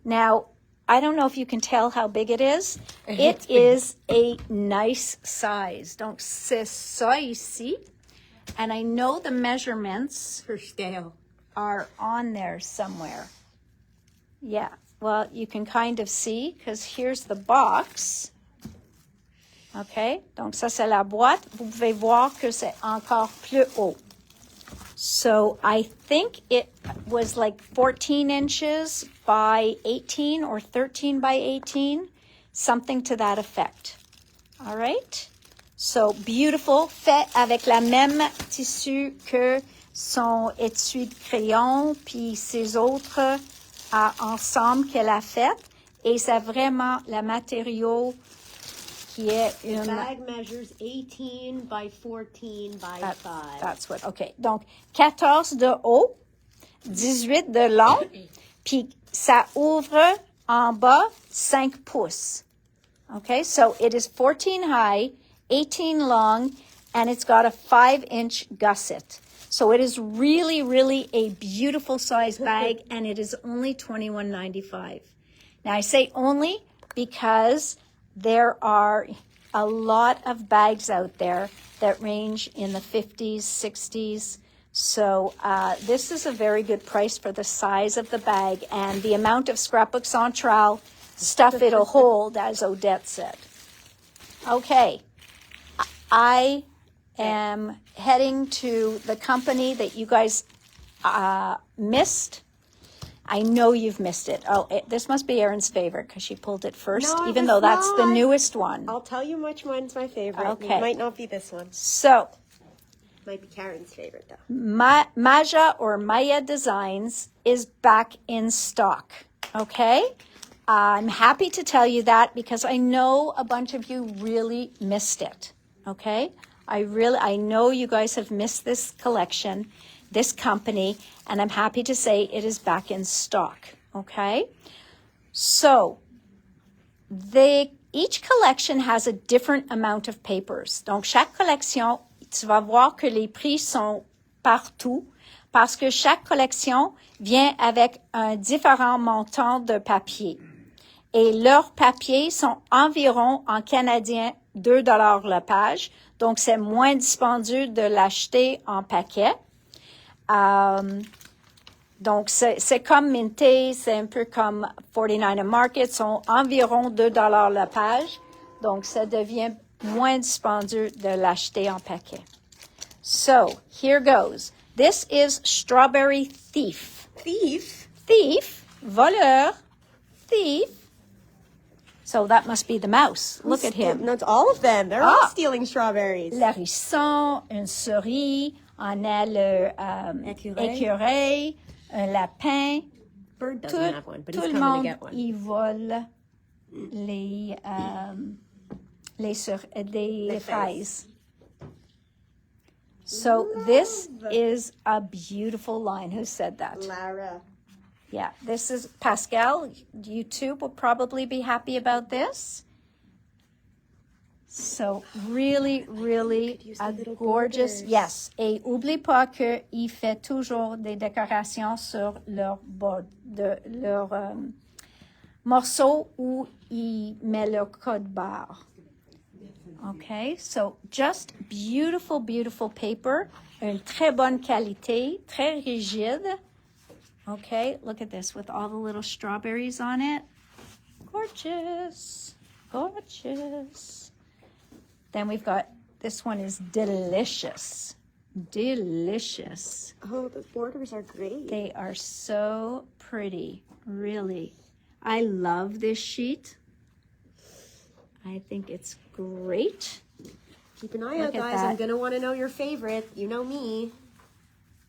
Now, I don't know if you can tell how big it is. It is a nice size. Donc, c'est ça ici. And I know the measurements Her scale. are on there somewhere. Yeah, well, you can kind of see because here's the box. Okay, donc ça c'est la boîte. Vous pouvez voir que c'est encore plus haut. So I think it was like 14 inches by 18 or 13 by 18, something to that effect. All right. So beautiful, fait avec la même tissu que son étui de crayon puis ses autres ensemble qu'elle a fait. Et c'est vraiment le matériau qui est une... The bag measures 18 by 14 by 5. That's what, okay. Donc, 14 de haut, 18 de long, puis ça ouvre en bas 5 pouces. Okay, so it is 14 high, 18 long, and it's got a 5-inch gusset. So it is really, really a beautiful size bag, and it is only $21.95. Now I say only because there are a lot of bags out there that range in the 50s, 60s. So this is a very good price for the size of the bag and the amount of scrapbook central stuff it'll hold, as Odette said. Okay, I am heading to the company that you guys missed. I know you've missed it. Oh, this must be Erin's favorite because she pulled it first, No, even though that's the not. newest one. I'll tell you which one's my favorite. Okay. It might not be this one. So, Might be Karen's favorite, though. Maja or Maya Designs is back in stock, okay? I'm happy to tell you that because I know a bunch of you really missed it, okay? I know you guys have missed this collection, this company, and I'm happy to say it is back in stock, okay? So, each collection has a different amount of papers. Donc, chaque collection, tu vas voir que les prix sont partout parce que chaque collection vient avec un différent montant de papier. Et leurs papiers sont environ, en canadien, 2 $ la page. Donc, c'est moins dispendieux de l'acheter en paquet. Donc, c'est comme Minté, c'est un peu comme 49 Market, sont environ 2 $ la page. Donc, ça devient moins dispendieux de l'acheter en paquet. So, here goes. This is Strawberry Thief. Thief? Thief, voleur, thief. So that must be the mouse. Look at him. No, it's all of them. They're all stealing strawberries. L'hérisson, une souris, on a le écureuil, un lapin. Bird doesn't have one, but he's tout le coming monde to get one. y vole des fraises. So this is a beautiful line. Who said that? Lara. Yeah, this is Pascal. You too will probably be happy about this. So really, really a gorgeous. borders. Yes. Et oublie pas que il fait toujours des décorations sur leur morceau où il met leur code barre. Okay, so just beautiful, beautiful paper. Une très bonne qualité, très rigide. Okay, look at this with all the little strawberries on it. Gorgeous, gorgeous. Then we've got, this one is delicious, delicious. Oh, the borders are great. They are so pretty, really. I love this sheet. I think it's great. Keep an eye out, Look at guys. that. I'm going to want to know your favorite. You know me.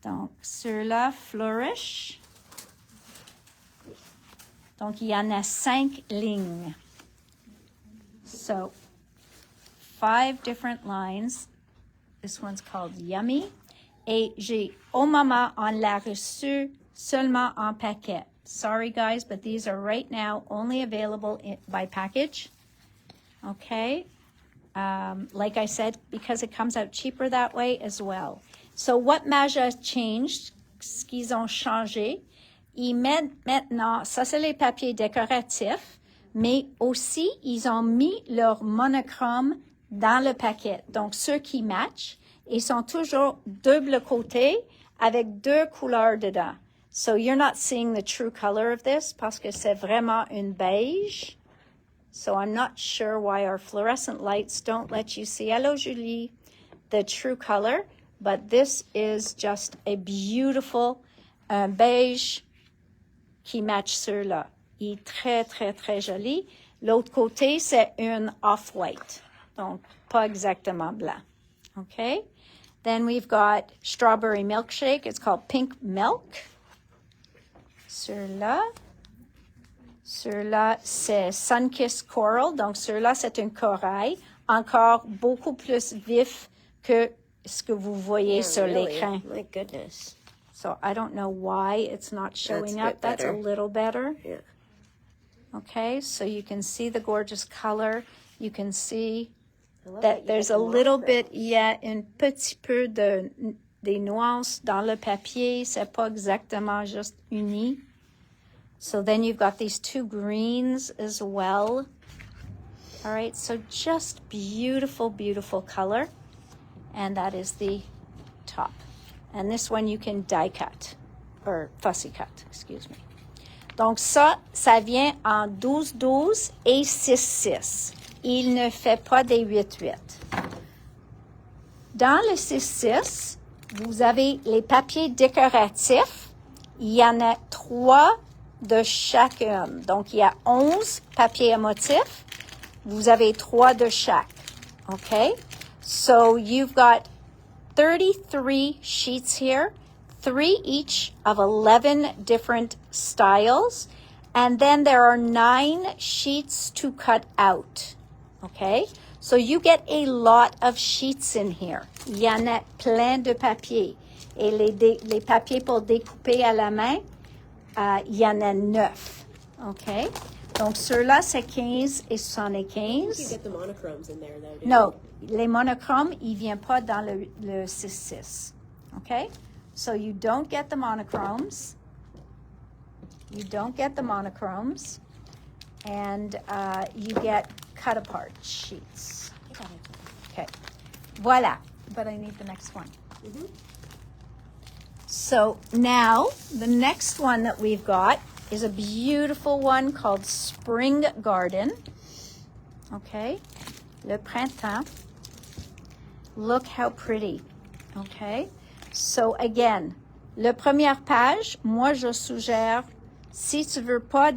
Donc, ceux-là flourish. Donc, il y en a 5 lignes. So, 5 different lines. This one's called Yummy. Et j'ai, oh maman, on l'a reçu seulement en paquet. Sorry, guys, but these are right now only available by package. Okay? Like I said, because it comes out cheaper that way as well. So what Maja changed, ce qu'ils ont changé, ils mettent maintenant, ça c'est les papiers décoratifs, mais aussi ils ont mis leur monochrome dans le paquet. Donc ceux qui matchent, ils sont toujours double côté avec 2 couleurs dedans. So you're not seeing the true color of this parce que c'est vraiment une beige. So I'm not sure why our fluorescent lights don't let you see, hello Julie, the true color. But this is just a beautiful beige qui match ceux-là. Il est très, très, très joli. L'autre côté, c'est une off-white. Donc, pas exactement blanc. Okay? Then we've got strawberry milkshake. It's called pink milk. Ceux-là. Ceux-là, c'est sun-kissed coral. Donc, ceux-là, c'est un corail. Encore beaucoup plus vif que ce que vous voyez sur l'écran. My goodness. So I don't know why it's not showing That's a up. bit That's a better. little better. Yeah. Okay, so you can see the gorgeous color. You can see There's a little bit, il y a un petit peu des nuances dans le papier. C'est pas exactement juste uni. So then you've got these two greens as well. All right, so just beautiful, beautiful color. And that is the top. And this one you can die cut, or fussy cut, excuse me. Donc ça vient en 12-12 et 6-6. Il ne fait pas des 8-8. Dans le 6-6, vous avez les papiers décoratifs. Il y en a 3 de chacune. Donc, il y a 11 papiers à motifs. Vous avez 3 de chaque. Okay? So, you've got 33 sheets here, 3 each of 11 different styles. And then there are 9 sheets to cut out. Okay? So you get a lot of sheets in here. Il y en a plein de papiers. Et les papiers pour découper à la main, il y en a 9. Okay? Donc ceux-là, c'est 15 et 75. You get the monochromes in there, though, No, les monochromes, ils ne viennent pas dans le 6-6. Okay? So you don't get the monochromes. You don't get the monochromes. And you get cut apart sheets. Okay. Voila. But I need the next one. Mm-hmm. So now the next one that we've got is a beautiful one called Spring Garden. Okay. Le printemps. Look how pretty. Okay. So again, la première page, moi je suggère, si tu veux pas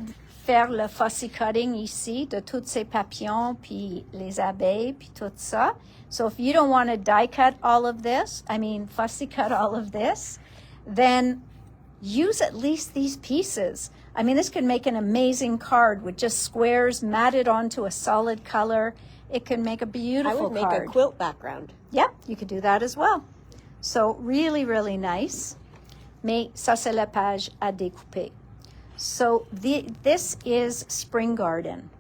faire le fussy cutting ici de tous ces papillons, puis les abeilles, puis tout ça. So if you don't want to die cut all of this, fussy cut all of this, then use at least these pieces. This could make an amazing card with just squares matted onto a solid color. It can make a beautiful card. I would make a quilt background. Yeah, you could do that as well. So really, really nice. Mais ça, c'est la page à découper. So this is Spring Garden.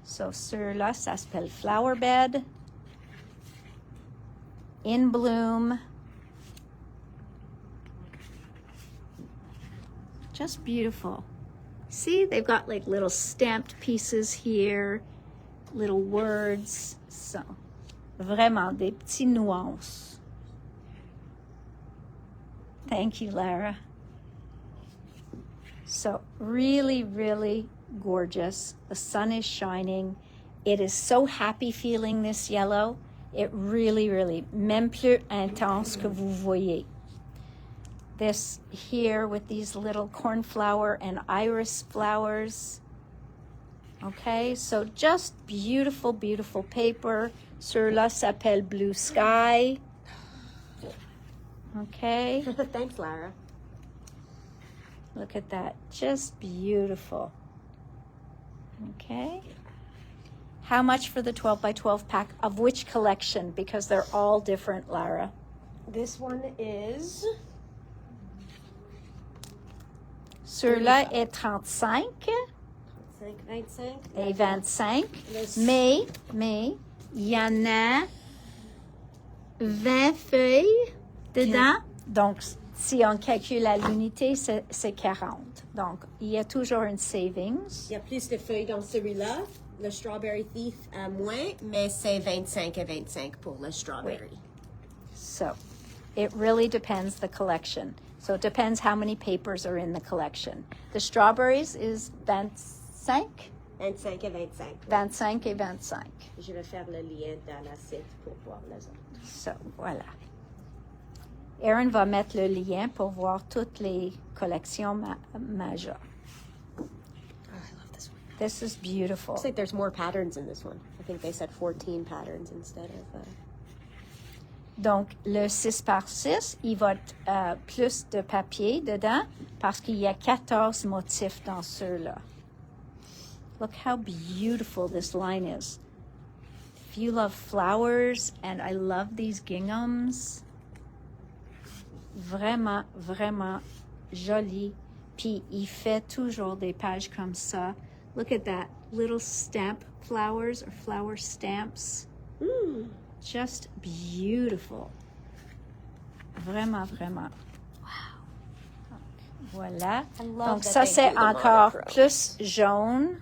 So celui-là, ça s'appelle Flower Bed. In Bloom. Just beautiful. See, they've got like little stamped pieces here, little words. So, vraiment, des petits nuances. Thank you, Lara. So really, really gorgeous. The sun is shining. It is so happy feeling this yellow. It really, really, même plus intense que vous voyez. This here with these little cornflower and iris flowers. Okay, so just beautiful, beautiful paper. Celui-là s'appelle Blue Sky. Okay. Thanks, Lara. Look at that. Just beautiful. Okay. How much for the 12 by 12 pack of which collection? Because they're all different, Lara. This one is... Celui-là est 35. 25. Et 25. Mais, il y en a 20 feuilles dedans. Donc, si on calcule à l'unité, c'est 40. Donc, il y a toujours une savings. Il y a plus de feuilles dans celui-là. Le Strawberry Thief a moins, mais c'est 25 et 25 pour le Strawberry. Oui. So, it really depends the collection. So, it depends how many papers are in the collection. The Strawberries is 25. 25 et 25. 25 et 25. Je vais faire le lien dans la site pour voir les autres. So, voilà. Erin va mettre le lien pour voir toutes les collections majeures. Oh, I love this one. This is beautiful. Looks like there's more patterns in this one. I think they said 14 patterns instead of... Donc, le 6 par 6, il va être plus de papier dedans parce qu'il y a 14 motifs dans ceux-là. Look how beautiful this line is. If you love flowers, and I love these ginghams, vraiment, vraiment joli. Puis, il fait toujours des pages comme ça. Look at that, little stamp flowers or flower stamps. Just beautiful. Vraiment, vraiment. Wow. Voilà. Donc ça, c'est encore plus jaune.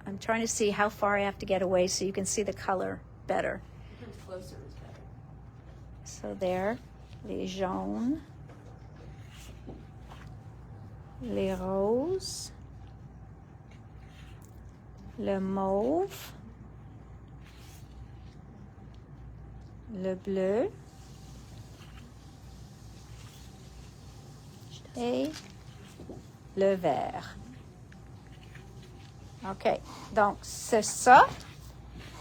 I'm trying to see how far I have to get away so you can see the color better. Closer is better. So there, les jaunes, les roses, le mauve, le bleu et le vert. OK. Donc, c'est ça.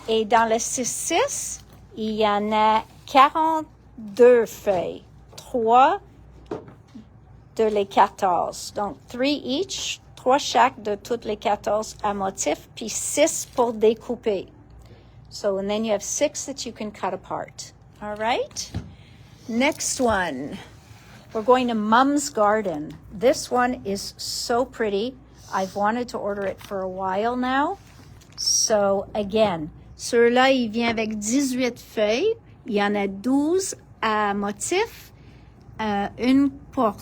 Et dans le 6-6, il y en a 42 feuilles. 3 de les 14. Donc, 3 each, 3 chaque de toutes les 14 à motif, puis 6 pour découper. So, and then you have 6 that you can cut apart. All right? Next one. We're going to Mom's Garden. This one is so pretty. I've wanted to order it for a while now. So, again, celui-là, il vient avec 18 feuilles. Il y en a 12 à motif, un pour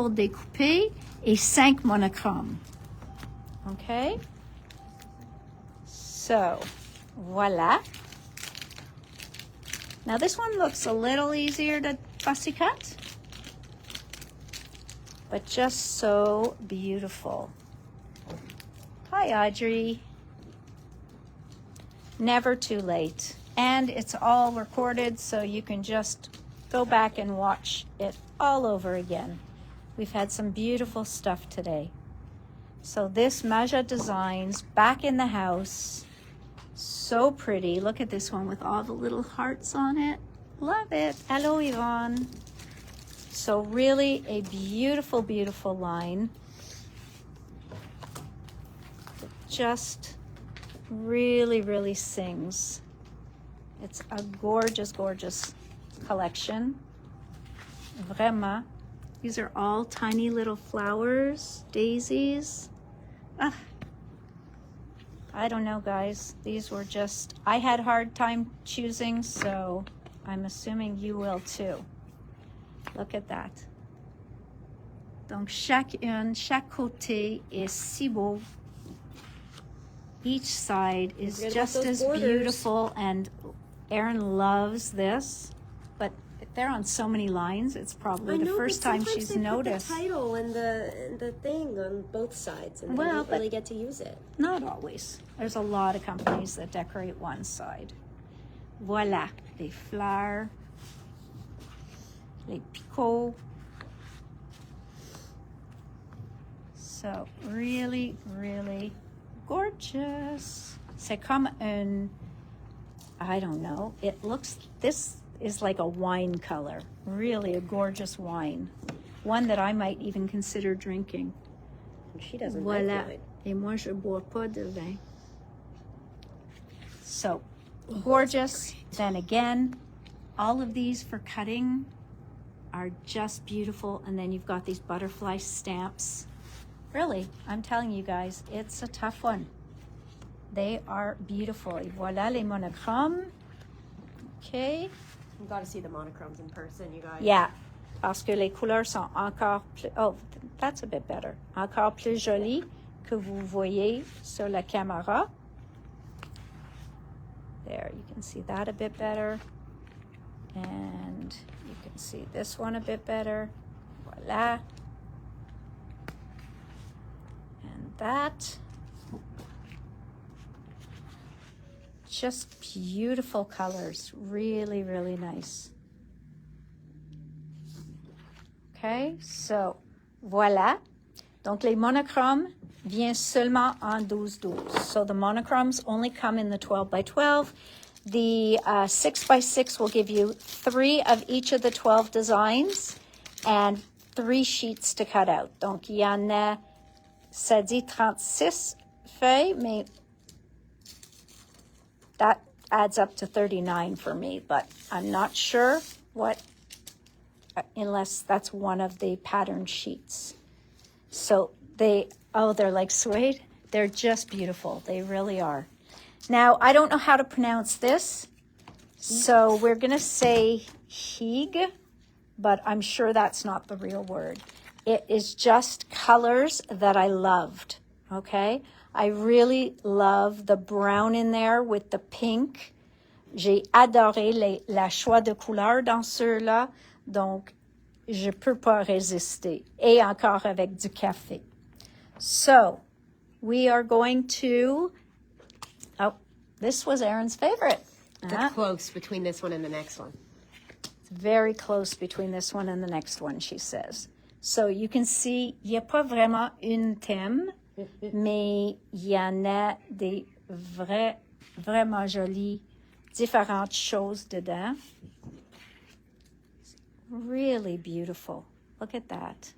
découper et 5 monochromes. Okay? So, voila. Now, this one looks a little easier to fussy cut, but just so beautiful. Hi, Audrey. Never too late. And it's all recorded, so you can just go back and watch it all over again. We've had some beautiful stuff today. So this Maja Designs back in the house. So pretty. Look at this one with all the little hearts on it. Love it. Hello, Yvonne. So really a beautiful, beautiful line. It just really, really sings. It's a gorgeous, gorgeous collection. Vraiment. These are all tiny little flowers, daisies. Ah, I don't know, guys. These were just, I had a hard time choosing, so I'm assuming you will too. Look at that. Donc, chaque côté est si beau. Each side is just as beautiful, and Erin loves this, but they're on so many lines, it's probably the first time she's noticed. The title and the thing on both sides, and well, you don't really get to use it. Not always. There's a lot of companies that decorate one side. Voilà, les fleurs, les picots. So really, really gorgeous. C'est comme un, I don't know, it looks, this is like a wine color. Really a gorgeous wine. One that I might even consider drinking. She doesn't Voilà. like wine. Et moi, je bois pas de vin. So, gorgeous. Then again, all of these for cutting are just beautiful. And then you've got these butterfly stamps. Really, I'm telling you guys, it's a tough one. They are beautiful. Et voilà les monochromes. Okay. You got to see the monochromes in person, you guys. Yeah, parce que les couleurs sont encore plus, oh, that's a bit better. Encore plus jolies que vous voyez sur la caméra. There, you can see that a bit better. And you can see this one a bit better. Voila. And that. Just beautiful colors. Really, really nice. Okay, so voilà. Donc les monochromes viennent seulement en 12-12. So the monochromes only come in the 12x12. The 6x6 will give you 3 of each of the 12 designs and 3 sheets to cut out. Donc il y en a, ça dit 36 feuilles, mais that adds up to 39 for me, but I'm not sure what, unless that's one of the pattern sheets. So they're like suede. They're just beautiful. They really are. Now, I don't know how to pronounce this, so we're going to say hig, but I'm sure that's not the real word. It is just colors that I loved, okay? I really love the brown in there with the pink. J'ai adoré la choix de couleurs dans ceux-là, donc je peux pas résister. Et encore avec du café. So, we are going to, oh, this was Erin's favorite. They're close between this one and the next one. It's very close between this one and the next one, she says. So, you can see, il n'y a pas vraiment un thème, mais il y en a des vraiment jolies, différentes choses dedans. Really beautiful. Look at that.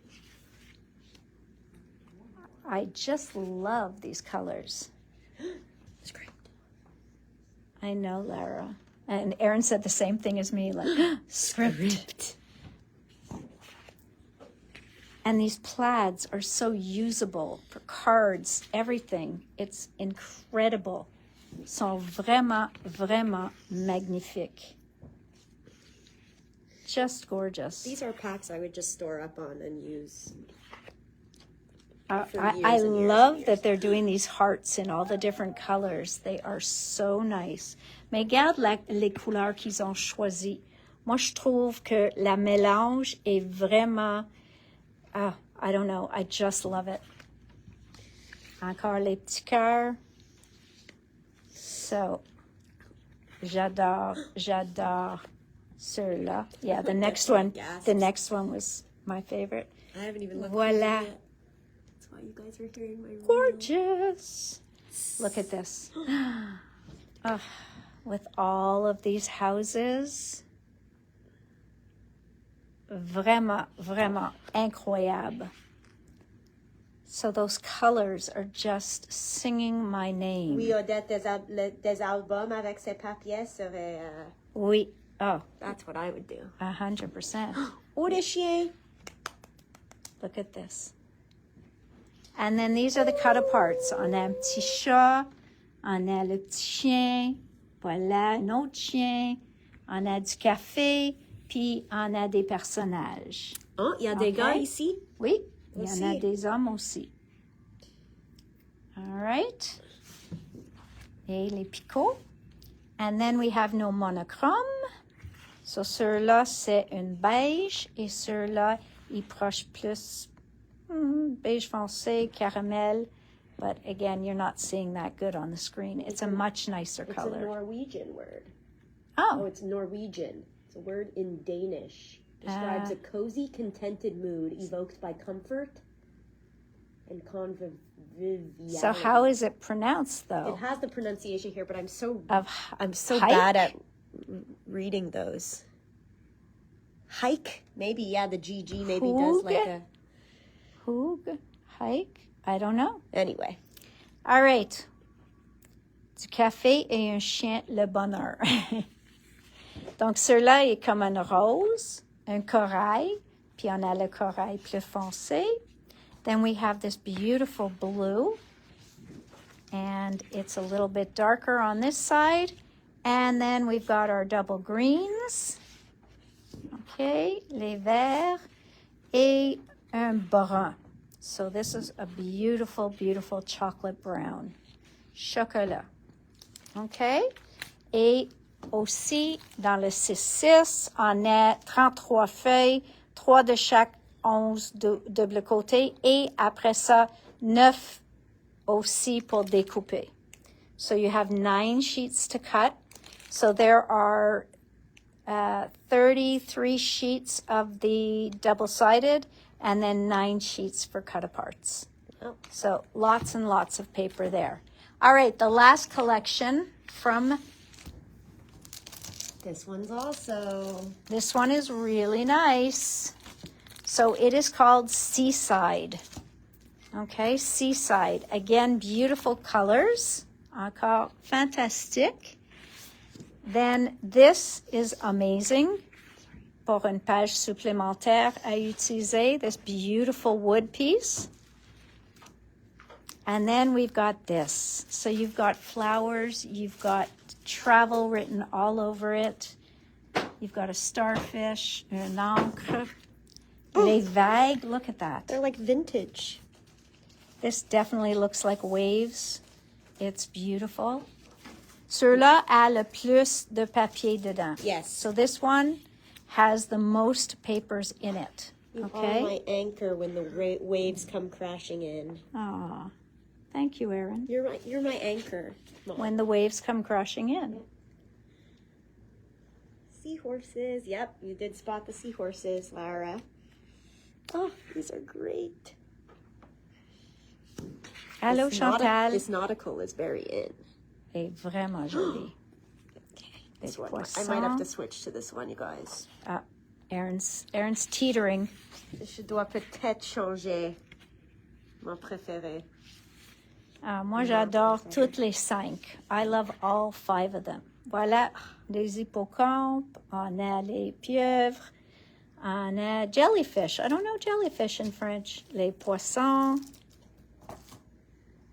I just love these colors. It's great. I know, Lara. And Erin said the same thing as me, like, script. And these plaids are so usable for cards, everything. It's incredible. Sont vraiment, vraiment magnifiques. Just gorgeous. These are packs I would just store up on and use. I love that they're doing these hearts in all the different colors. They are so nice. Mais regarde les couleurs qu'ils ont choisies. Moi, je trouve que la mélange est vraiment... I don't know. I just love it. Encore les petits cœurs. So, j'adore ceux-là. Yeah, the next one was my favorite. I haven't even looked Voila. yet. That's why you guys are here in my room. Gorgeous. Look at this. With all of these houses. Vraiment, vraiment incroyable. So those colors are just singing my name. Oui, Odette, des albums avec ces papiers seraient... Oui. Oh, That's what I would do. 100%. Oh, des chiens. Look at this. And then these are the cut aparts. On a un petit chat. On a le petit chien. Voilà, un autre chien. On a du café. Puis on a des personnages. Oh, il y a des gars ici? Oui, il y Aussi. en a des hommes aussi. All right. Et les picots. And then we have nos monochromes. So, ceux-là, c'est une beige. Et ceux-là, ils prochent plus beige foncé, caramel. But again, you're not seeing that good on the screen. It's a much nicer color. It's a Norwegian word. Oh, It's Norwegian. It's a word in Danish. Describes a cozy, contented mood evoked by comfort and conviviality. so how is it pronounced, It though? has the pronunciation here, but I'm so Hike? bad at reading those. Hike? Maybe, yeah, the GG maybe does like a... Hoog? Hike? I don't know. Anyway. All right. Du café et un chien, le bonheur. Donc, ceux-là est comme un rose, un corail, puis on a le corail plus foncé. Then we have this beautiful blue, and it's a little bit darker on this side. And then we've got our double greens. Okay, les verts, et un brun. So this is a beautiful, beautiful chocolate brown. Chocolat. Okay? Et aussi, dans le 6-6, on a 33 feuilles, 3 de chaque, 11 de le côté, et après ça, 9 aussi pour découper. So you have 9 sheets to cut. So there are 33 sheets of the double-sided, and then 9 sheets for cut-aparts. Oh. So lots and lots of paper there. All right, the last collection from... This one's also... This one is really nice. So it is called Seaside. Okay, Seaside. Again, beautiful colors. Encore fantastique. Then this is amazing. Pour une page supplémentaire à utiliser, this beautiful wood piece. And then we've got this. So you've got flowers, you've got travel written all over it. You've got a starfish, un encre. Les vagues, look at that. They're like vintage. This definitely looks like waves. It's beautiful. Ceux-là a le plus de papier dedans. Yes. So this one has the most papers in it. You Okay. are my anchor when the waves come crashing in. Aw, thank you, Erin. You're my anchor. Come on. When the waves come crashing in. Seahorses. Yep, you did spot the seahorses, Lara. Oh, these are great. Allô, Chantal. This nautical is very in. Est vraiment jolie. This Des one. I poissons. might have to switch to this one, you guys. Ah, Erin's teetering. Je dois peut-être changer mon préféré. Ah, moi, j'adore toutes les 5. I love all 5 of them. Voilà, les hippocampes, on a les pieuvres, on a jellyfish. I don't know jellyfish in French. Les poissons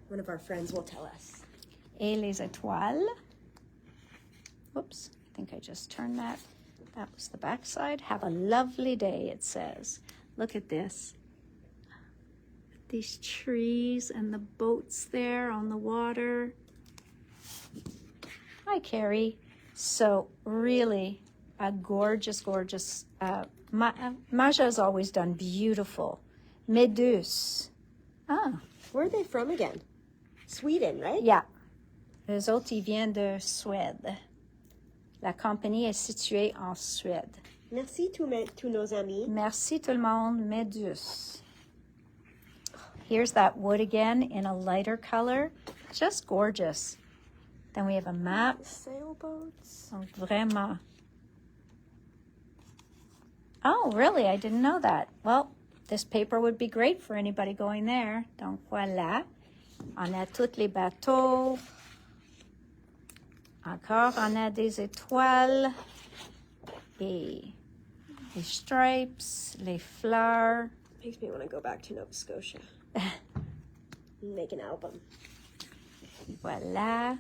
One of our friends will tell us. et les étoiles. Oops, I think I just turned that. That was the back side. Have a lovely day, it says. Look at this. These trees and the boats there on the water. Hi, Carrie. So really a gorgeous, gorgeous, Maja's always done beautiful. Méduse. Ah, Where are they from again? Sweden, right? yeah. Les autres, ils viennent de Suède. La compagnie est située en Suède. Merci tous nos amis. Merci tout le monde, Méduse. Here's that wood again in a lighter color. Just gorgeous. Then we have a map. Sailboats. Oh, vraiment. Oh, really? I didn't know that. Well, this paper would be great for anybody going there. Donc, voilà. On a tous les bateaux. Encore, on a des étoiles. Et les stripes, les fleurs. Makes me want to go back to Nova Scotia. And make an album. Voilà.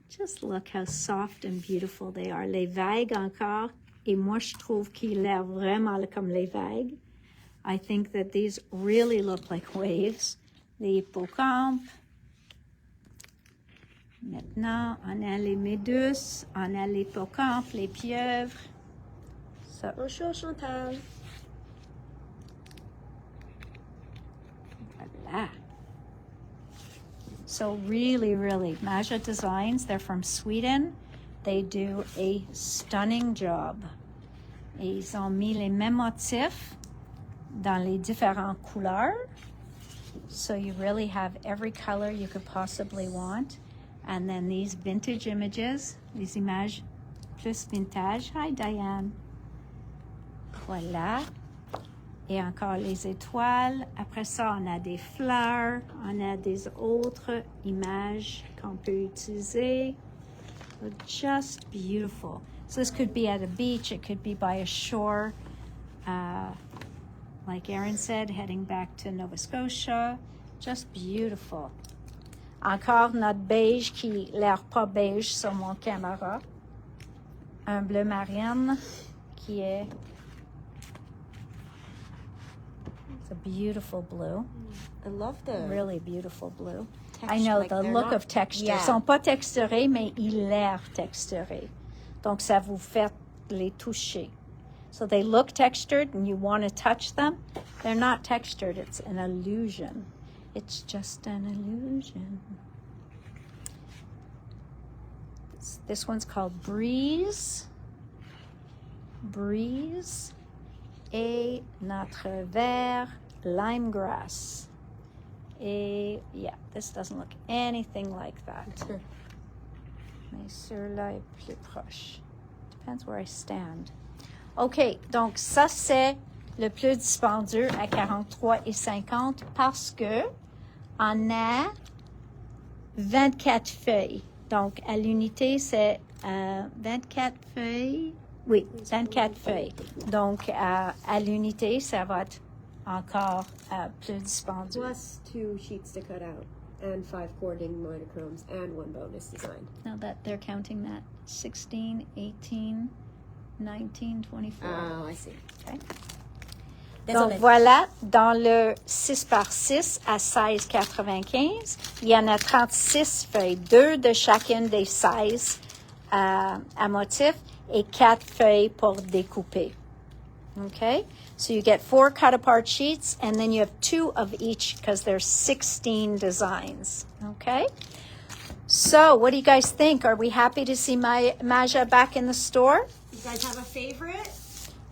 Just look how soft and beautiful they are. Les vagues encore. Et moi, je trouve qu'ils l'air vraiment comme les vagues. I think that these really look like waves. Les hippocampes. Maintenant, on a les méduses, on a les hippocampes, les pieuvres. So, Bonjour, Chantal. voilà. So really, really, Maja Designs, they're from Sweden. They do a stunning job. Et ils ont mis les mêmes motifs dans les différentes couleurs. So you really have every color you could possibly want. And then these vintage images, les images plus vintage. Hi, Diane. Voilà. Et encore les étoiles. Après ça, on a des fleurs. On a des autres images qu'on peut utiliser. They're just beautiful. So this could be at a beach. It could be by a shore. Like Erin said, heading back to Nova Scotia. Just beautiful. Encore notre beige qui l'air pas beige sur mon caméra. Un bleu marine qui est... It's a beautiful blue. I love the Really beautiful blue. texture, I know like the they're look not- of texture. Yeah. Ils sont pas texturés, mais ils l'air texturés. Donc, ça vous fait les toucher. So they look textured and you want to touch them. They're not textured. It's an illusion. It's just an illusion. This one's called Breeze. Breeze. Et notre vert lime grass. Et yeah, this doesn't look anything like that. Mais celui-là est plus proche. Depends where I stand. OK, donc ça, c'est le plus dispendieux à 43,50 parce que on a 24 feuilles. Donc, à l'unité, c'est 24 feuilles. Oui, 24 feuilles. Donc, à l'unité, ça va être encore plus dispendieux. Plus 2 sheets to cut out, and 5 cording monochromes, and 1 bonus design. Now that they're counting that 16, 18, 19, 24. Oh, I see. Okay. Désolé. Donc voilà, dans le 6 par 6 à 16,95, il y en a 36 feuilles, 2 de chacune des 16 à motif et 4 feuilles pour découper. Okay, so you get 4 cut apart sheets and then you have 2 of each because there's 16 designs. Okay, so what do you guys think? Are we happy to see Maja back in the store? You guys have a favorite?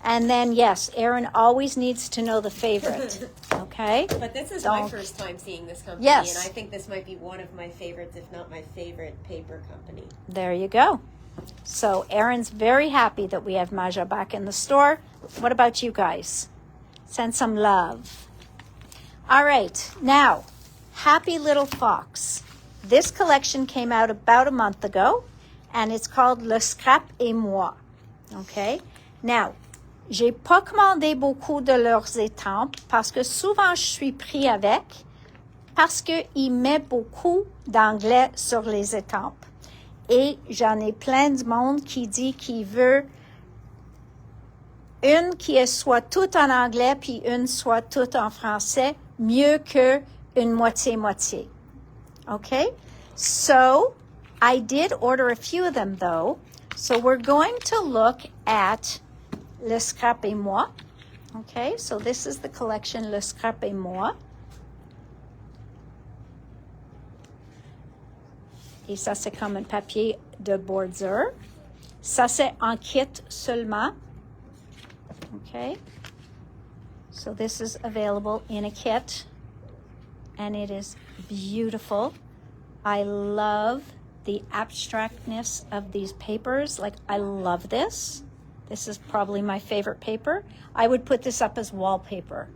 And then, yes, Erin always needs to know the favorite. Okay? But this is my first time seeing this company, Yes. and I think this might be one of my favorites, if not my favorite paper company. There you go. So Erin's very happy that we have Maja back in the store. What about you guys? Send some love. All right. Now, Happy Little Fox. This collection came out about a month ago, and it's called Le Scrap et Moi. Okay? Now, j'ai pas commandé beaucoup de leurs étampes parce que souvent je suis pris avec parce qu'il met beaucoup d'anglais sur les étampes. Et j'en ai plein de monde qui dit qu'il veut une qui est soit toute en anglais puis une soit toute en français, mieux que une moitié-moitié. Okay? So, I did order a few of them though. So we're going to look at Le Scrap et Moi. Okay, so this is the collection Le Scrap et Moi. Et ça, c'est comme un papier de bordure. Ça, c'est en kit seulement. Okay. So this is available in a kit. And it is beautiful. I love the abstractness of these papers. Like, I love this. This is probably my favorite paper. I would put this up as wallpaper.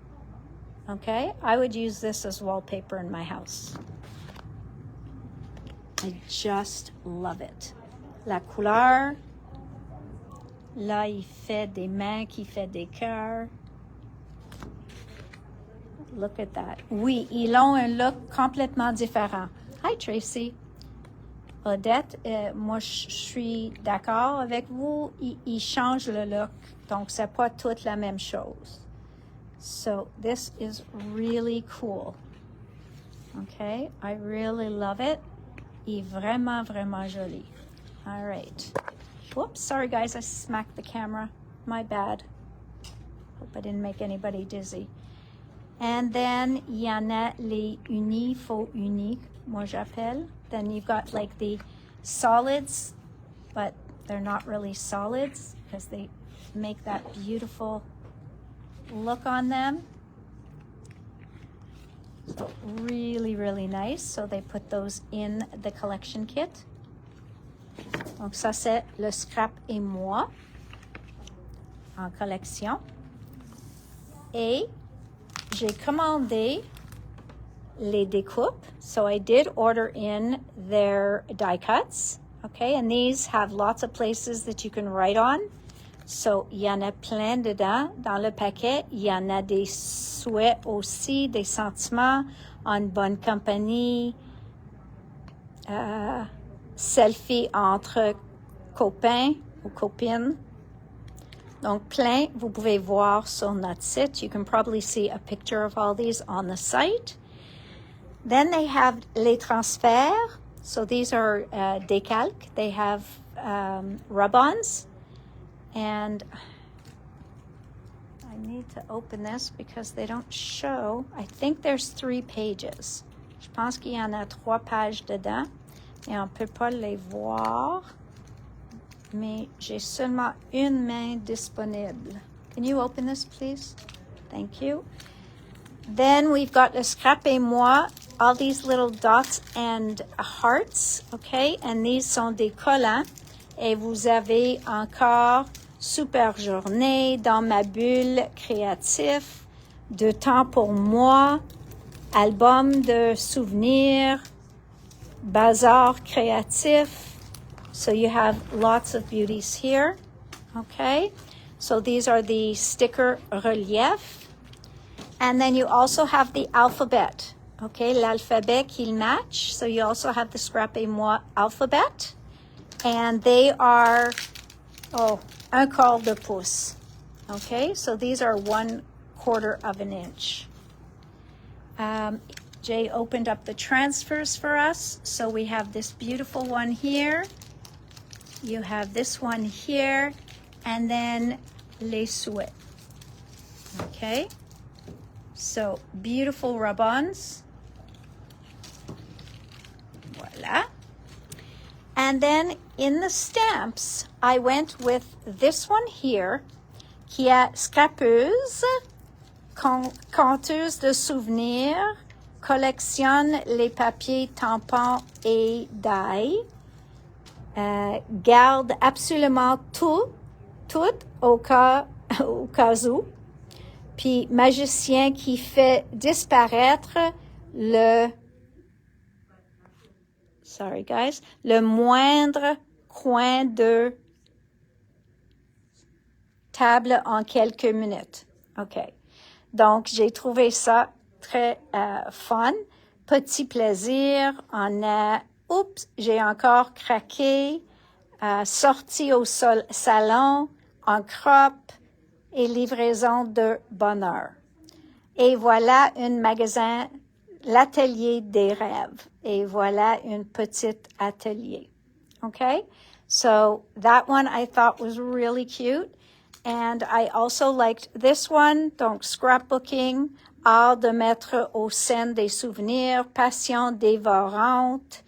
Okay? I would use this as wallpaper in my house. I just love it. La couleur. Là, il fait des mains qui fait des cœurs. Look at that. Oui, ils ont un look complètement différent. Hi, Tracy. Odette, moi, je suis d'accord avec vous. Ils changent le look. Donc, c'est pas toute la même chose. So, this is really cool. Okay? I really love it. Il est vraiment, vraiment joli. All right. Whoops, sorry guys, I smacked the camera. My bad. Hope I didn't make anybody dizzy. And then, il y en a les unis, faux unis, moi j'appelle. Then you've got like the solids, but they're not really solids because they make that beautiful look on them. So really, really nice. So they put those in the collection kit. Donc ça, c'est Le Scrap et Moi en collection. Et j'ai commandé les découpes. So I did order in their die cuts. Okay, and these have lots of places that you can write on. So, il y en a plein dedans. Dans le paquet, il y en a des souhaits aussi, des sentiments, en bonne compagnie, selfie entre copains ou copines. Donc, plein, vous pouvez voir sur notre site. You can probably see a picture of all these on the site. Then they have les transferts. So these are décalques. They have rub-ons. And I need to open this because they don't show. I think there's 3 pages. Je pense qu'il y en a 3 pages dedans. Et on ne peut pas les voir. Mais j'ai seulement une main disponible. Can you open this, please? Thank you. Then we've got Le Scrap et Moi. All these little dots and hearts, okay? And these sont des collants. Et vous avez encore Super journée, Dans ma bulle, créatif, De temps pour moi, Album de souvenirs, Bazar créatif. So you have lots of beauties here, okay? So these are the sticker relief. And then you also have the alphabet. Okay, l'alphabet qu'il match. So you also have the scrap et moi alphabet. And they are, un quart de pouce. Okay, so these are 1/4 of an inch. Jay opened up the transfers for us. So we have this beautiful one here. You have this one here. And then les souhaits. Okay, so beautiful rub-ons. Voila. And then in the stamps, I went with this one here, qui est scrapeuse, conteuse de souvenirs, collectionne les papiers, tampons et die, garde absolument tout au cas où, puis magicien qui fait disparaître le moindre coin de table en quelques minutes. OK. Donc, j'ai trouvé ça très fun. Petit plaisir. J'ai encore craqué. Sortie au salon, en croppe et livraison de bonheur. Et voilà un magasin, l'atelier des rêves. Et voilà une petite atelier. Okay? So that one I thought was really cute. And I also liked this one. Donc, scrapbooking, art de mettre au sein des souvenirs, passion dévorante,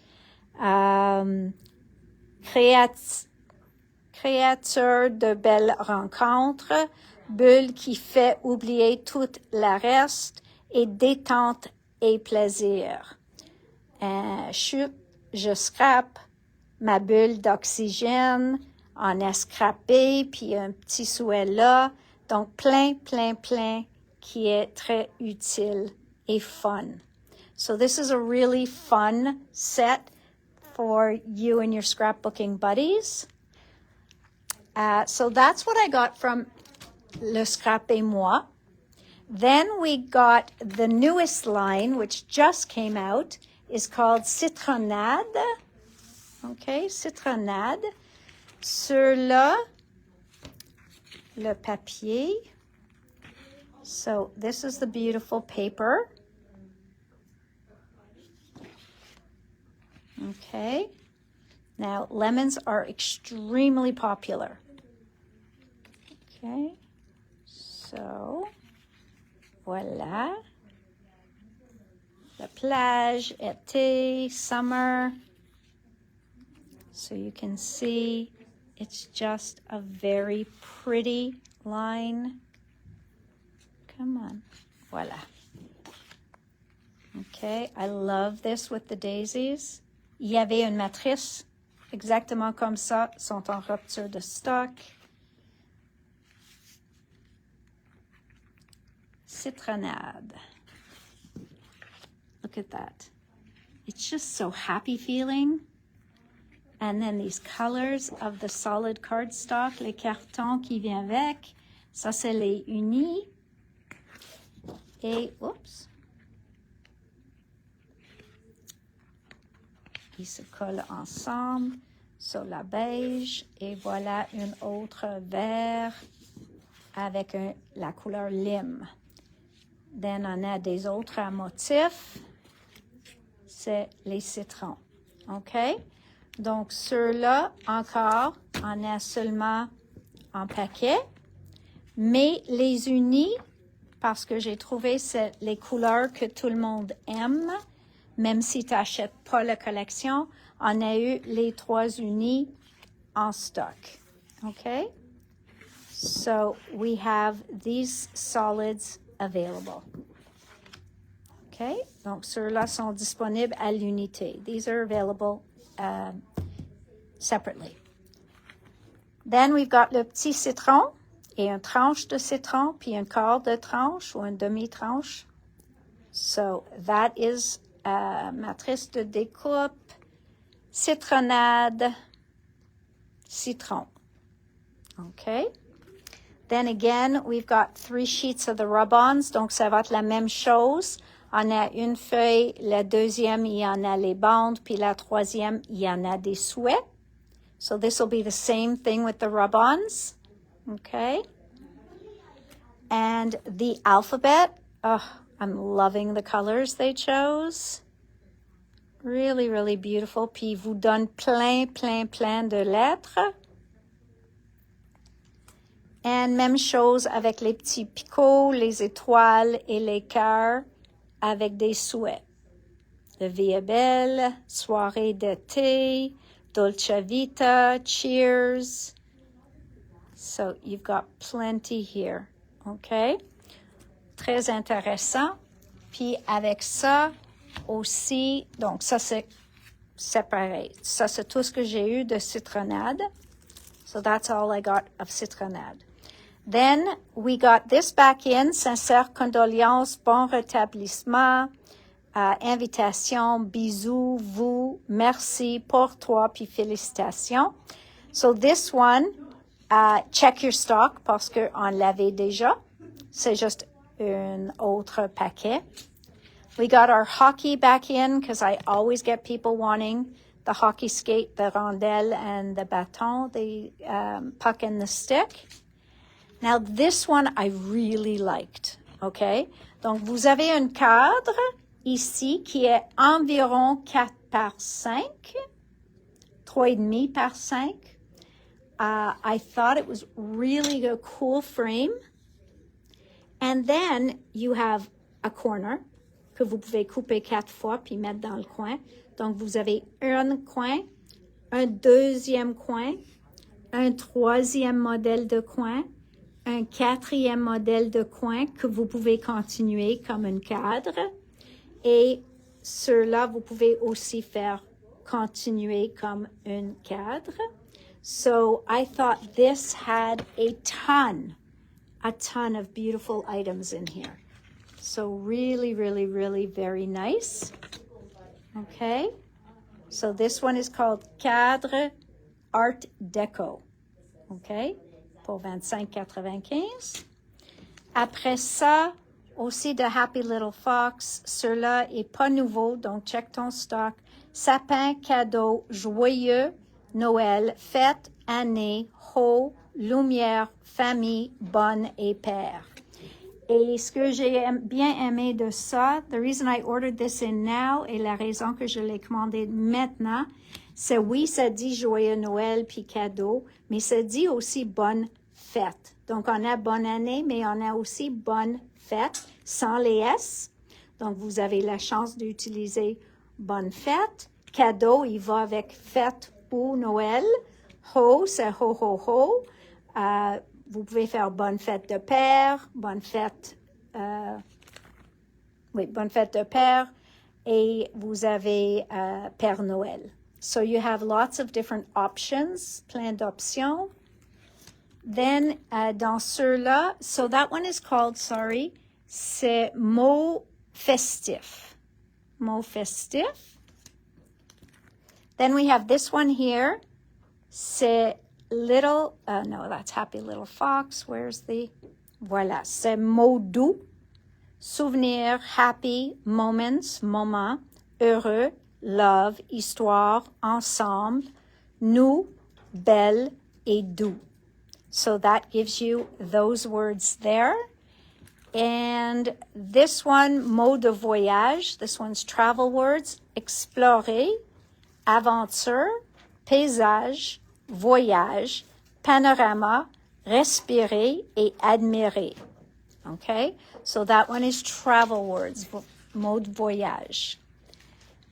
créature de belles rencontres, bulle qui fait oublier tout le reste et détente et plaisir. Je scrape ma bulle d'oxygène, en a scrappé, puis un petit souhait là. Donc, plein qui est très utile et fun. So this is a really fun set for you and your scrapbooking buddies. So that's what I got from Le Scrap et Moi. Then we got the newest line, which just came out, is called Citronade. Okay, Citronade. Sur le papier. So this is the beautiful paper. Okay. Now, lemons are extremely popular. Okay. So, voilà. La plage, été, summer. So you can see it's just a very pretty line. Come on. Voilà. Okay, I love this with the daisies. Il y avait une matrice exactement comme ça, sont en rupture de stock. Citronade. Look at that. It's just so happy feeling. And then these colors of the solid cardstock, les cartons qui viennent avec. Ça, c'est les unis. Et, oups. Ils se collent ensemble sur la beige. Et voilà une autre vert avec la couleur lime. Then on a des autres motifs. C'est les citrons. OK? Donc, ceux-là, encore, on a seulement en paquet. Mais les unis, parce que j'ai trouvé c'est les couleurs que tout le monde aime, même si tu n'achètes pas la collection, on a eu les 3 unis en stock. OK? So, we have these solids available. OK? Donc, ceux-là sont disponibles à l'unité. These are available separately. Then we've got le petit citron et une tranche de citron, puis un quart de tranche ou une demi-tranche. So, that is matrice de découpe, citronade, citron. Okay? Then again, we've got 3 sheets of the rub-ons, donc ça va être la même chose. On a une feuille, la deuxième, il y en a les bandes, puis la troisième, il y en a des souhaits. So this will be the same thing with the rub-ons, okay? And the alphabet, oh, I'm loving the colors they chose. Really, really beautiful. Puis il vous donne plein de lettres. And même chose avec les petits picots, les étoiles et les cœurs avec des souhaits. La vie est belle, soirée d'été, dolce vita, cheers. So you've got plenty here, okay? Très intéressant. Puis avec ça aussi, donc ça c'est pareil. Ça c'est tout ce que j'ai eu de citronnade. So that's all I got of citronnade. Then we got this back in, sincères condoléances, bon rétablissement, invitation, bisous, vous, merci, pour toi, puis félicitations. So this one, check your stock parce qu'on l'avait déjà. C'est juste un autre paquet. We got our hockey back in because I always get people wanting the hockey skate, the rondelle, and the bâton, the puck and the stick. Now, this one I really liked, okay? Donc, vous avez un cadre ici qui est environ 4 par 5, 3,5 par 5. I thought it was really a cool frame. And then you have a corner que vous pouvez couper 4 fois puis mettre dans le coin. Donc, vous avez un coin, un deuxième coin, un troisième modèle de coin, un quatrième modèle de coin que vous pouvez continuer comme un cadre. Et ceux-là, vous pouvez aussi faire continuer comme un cadre. So I thought this had a ton of beautiful items in here. So really, really, really very nice. Okay. So this one is called Cadre Art Deco. Okay. Pour 25,95. Après ça, aussi de Happy Little Fox. Ceux-là est pas nouveau, donc check ton stock. Sapin, cadeau, joyeux, Noël, fête, année, haut, lumière, famille, bonne et père. Et ce que j'ai bien aimé de ça, the reason I ordered this in now, et la raison que je l'ai commandé maintenant, c'est oui, ça dit joyeux Noël puis cadeau, mais ça dit aussi bonne fête. Donc, on a bonne année, mais on a aussi bonne fête sans les S. Donc, vous avez la chance d'utiliser bonne fête. Cadeau, il va avec fête ou Noël. Ho, c'est ho, ho, ho. Vous pouvez faire bonne fête de père, bonne fête de père, et vous avez Père Noël. So you have lots of different options, plein d'options. Then, dans ceux-là, so that one is called, c'est mot festif. Mot festif. Then we have this one here. C'est little, no, that's Happy Little Fox. Where's the, voilà, c'est mot doux. Souvenir, happy, moments, moment, heureux, love, histoire, ensemble, nous, belle et doux. So that gives you those words there. And this one, mot de voyage. This one's travel words. Explorer, aventure, paysage, voyage, panorama, respirer et admirer. Okay? So that one is travel words, mot de voyage.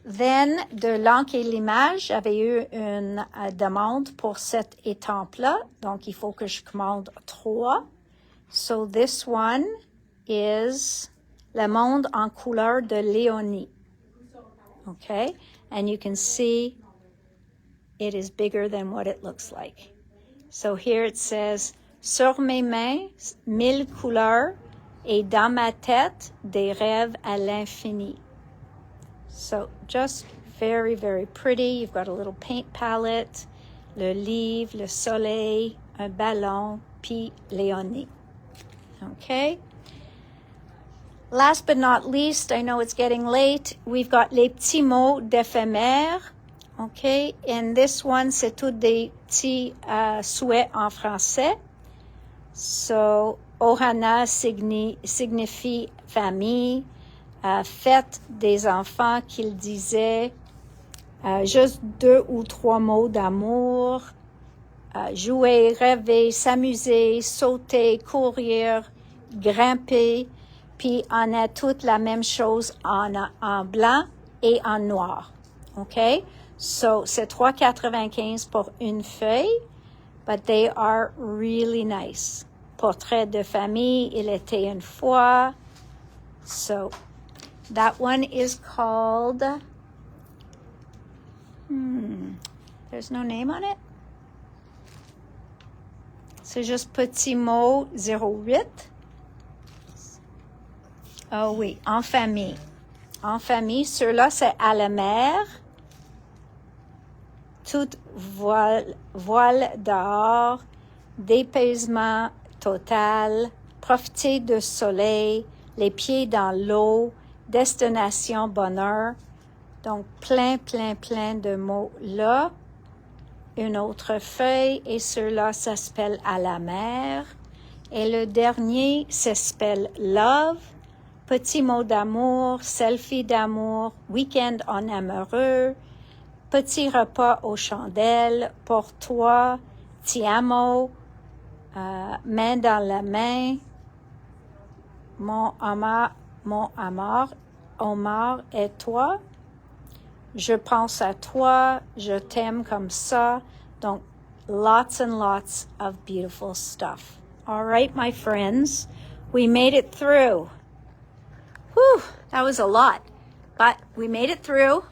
Then, de l'encre et l'image, j'avais eu une demande pour cette étampe-là. Donc, il faut que je commande 3. So, this one is Le Monde en couleur de Léonie. Okay? And you can see it is bigger than what it looks like. So, here it says, Sur mes mains, 1000 couleurs et dans ma tête, des rêves à l'infini. So just very, very pretty. You've got a little paint palette, le livre, le soleil, un ballon, puis Léonie. Okay? Last but not least, I know it's getting late, we've got les petits mots d'éphémère. Okay? And this one, c'est tous des petits souhaits en français. So, Ohana signifie famille. Fête des enfants qu'il disait. Juste 2 ou 3 mots d'amour. Jouer, rêver, s'amuser, sauter, courir, grimper. Puis on a toute la même chose en blanc et en noir. OK? So, c'est $3,95 pour une feuille, but they are really nice. Portrait de famille, il était une fois. So, that one is called... There's no name on it. C'est juste petit mot 08. Oh oui, en famille. En famille, ceux-là, c'est à la mer. Toute voile dehors, dépaysement total, profiter du soleil, les pieds dans l'eau, destination bonheur. Donc, plein de mots là. Une autre feuille, et ceux-là s'appelle à la mer. Et le dernier s'appelle love. Petit mot d'amour, selfie d'amour, week-end en amoureux, petit repas aux chandelles, pour toi, ti amo, main dans la main, mon amour, Omar et toi, je pense à toi, je t'aime comme ça. Donc, lots and lots of beautiful stuff. All right, my friends, we made it through. Whew, that was a lot, but we made it through,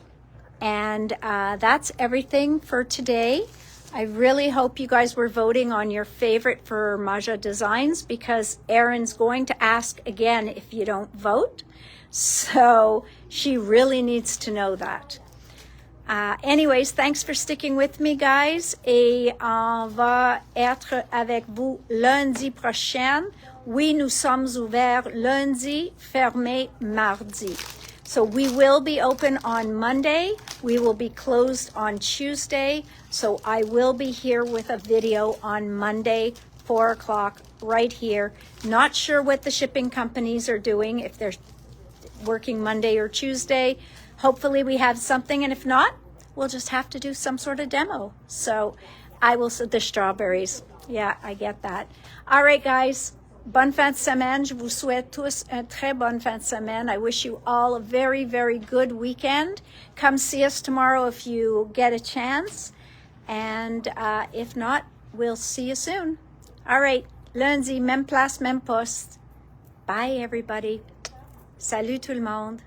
and that's everything for today. I really hope you guys were voting on your favorite for Maja Designs, because Erin's going to ask again if you don't vote, so she really needs to know that. Anyways, thanks for sticking with me, guys, et on va être avec vous lundi prochain. Oui, nous sommes ouverts lundi, fermés mardi. So we will be open on Monday. We will be closed on Tuesday. So I will be here with a video on Monday, 4 o'clock, right here. Not sure what the shipping companies are doing, if they're working Monday or Tuesday. Hopefully we have something, and if not, we'll just have to do some sort of demo. So I will, the strawberries. Yeah, I get that. All right, guys. Bonne fin de semaine. Je vous souhaite tous une très bonne fin de semaine. I wish you all a very, very good weekend. Come see us tomorrow if you get a chance. And if not, we'll see you soon. All right. Lundi, même place, même poste. Bye, everybody. Salut tout le monde.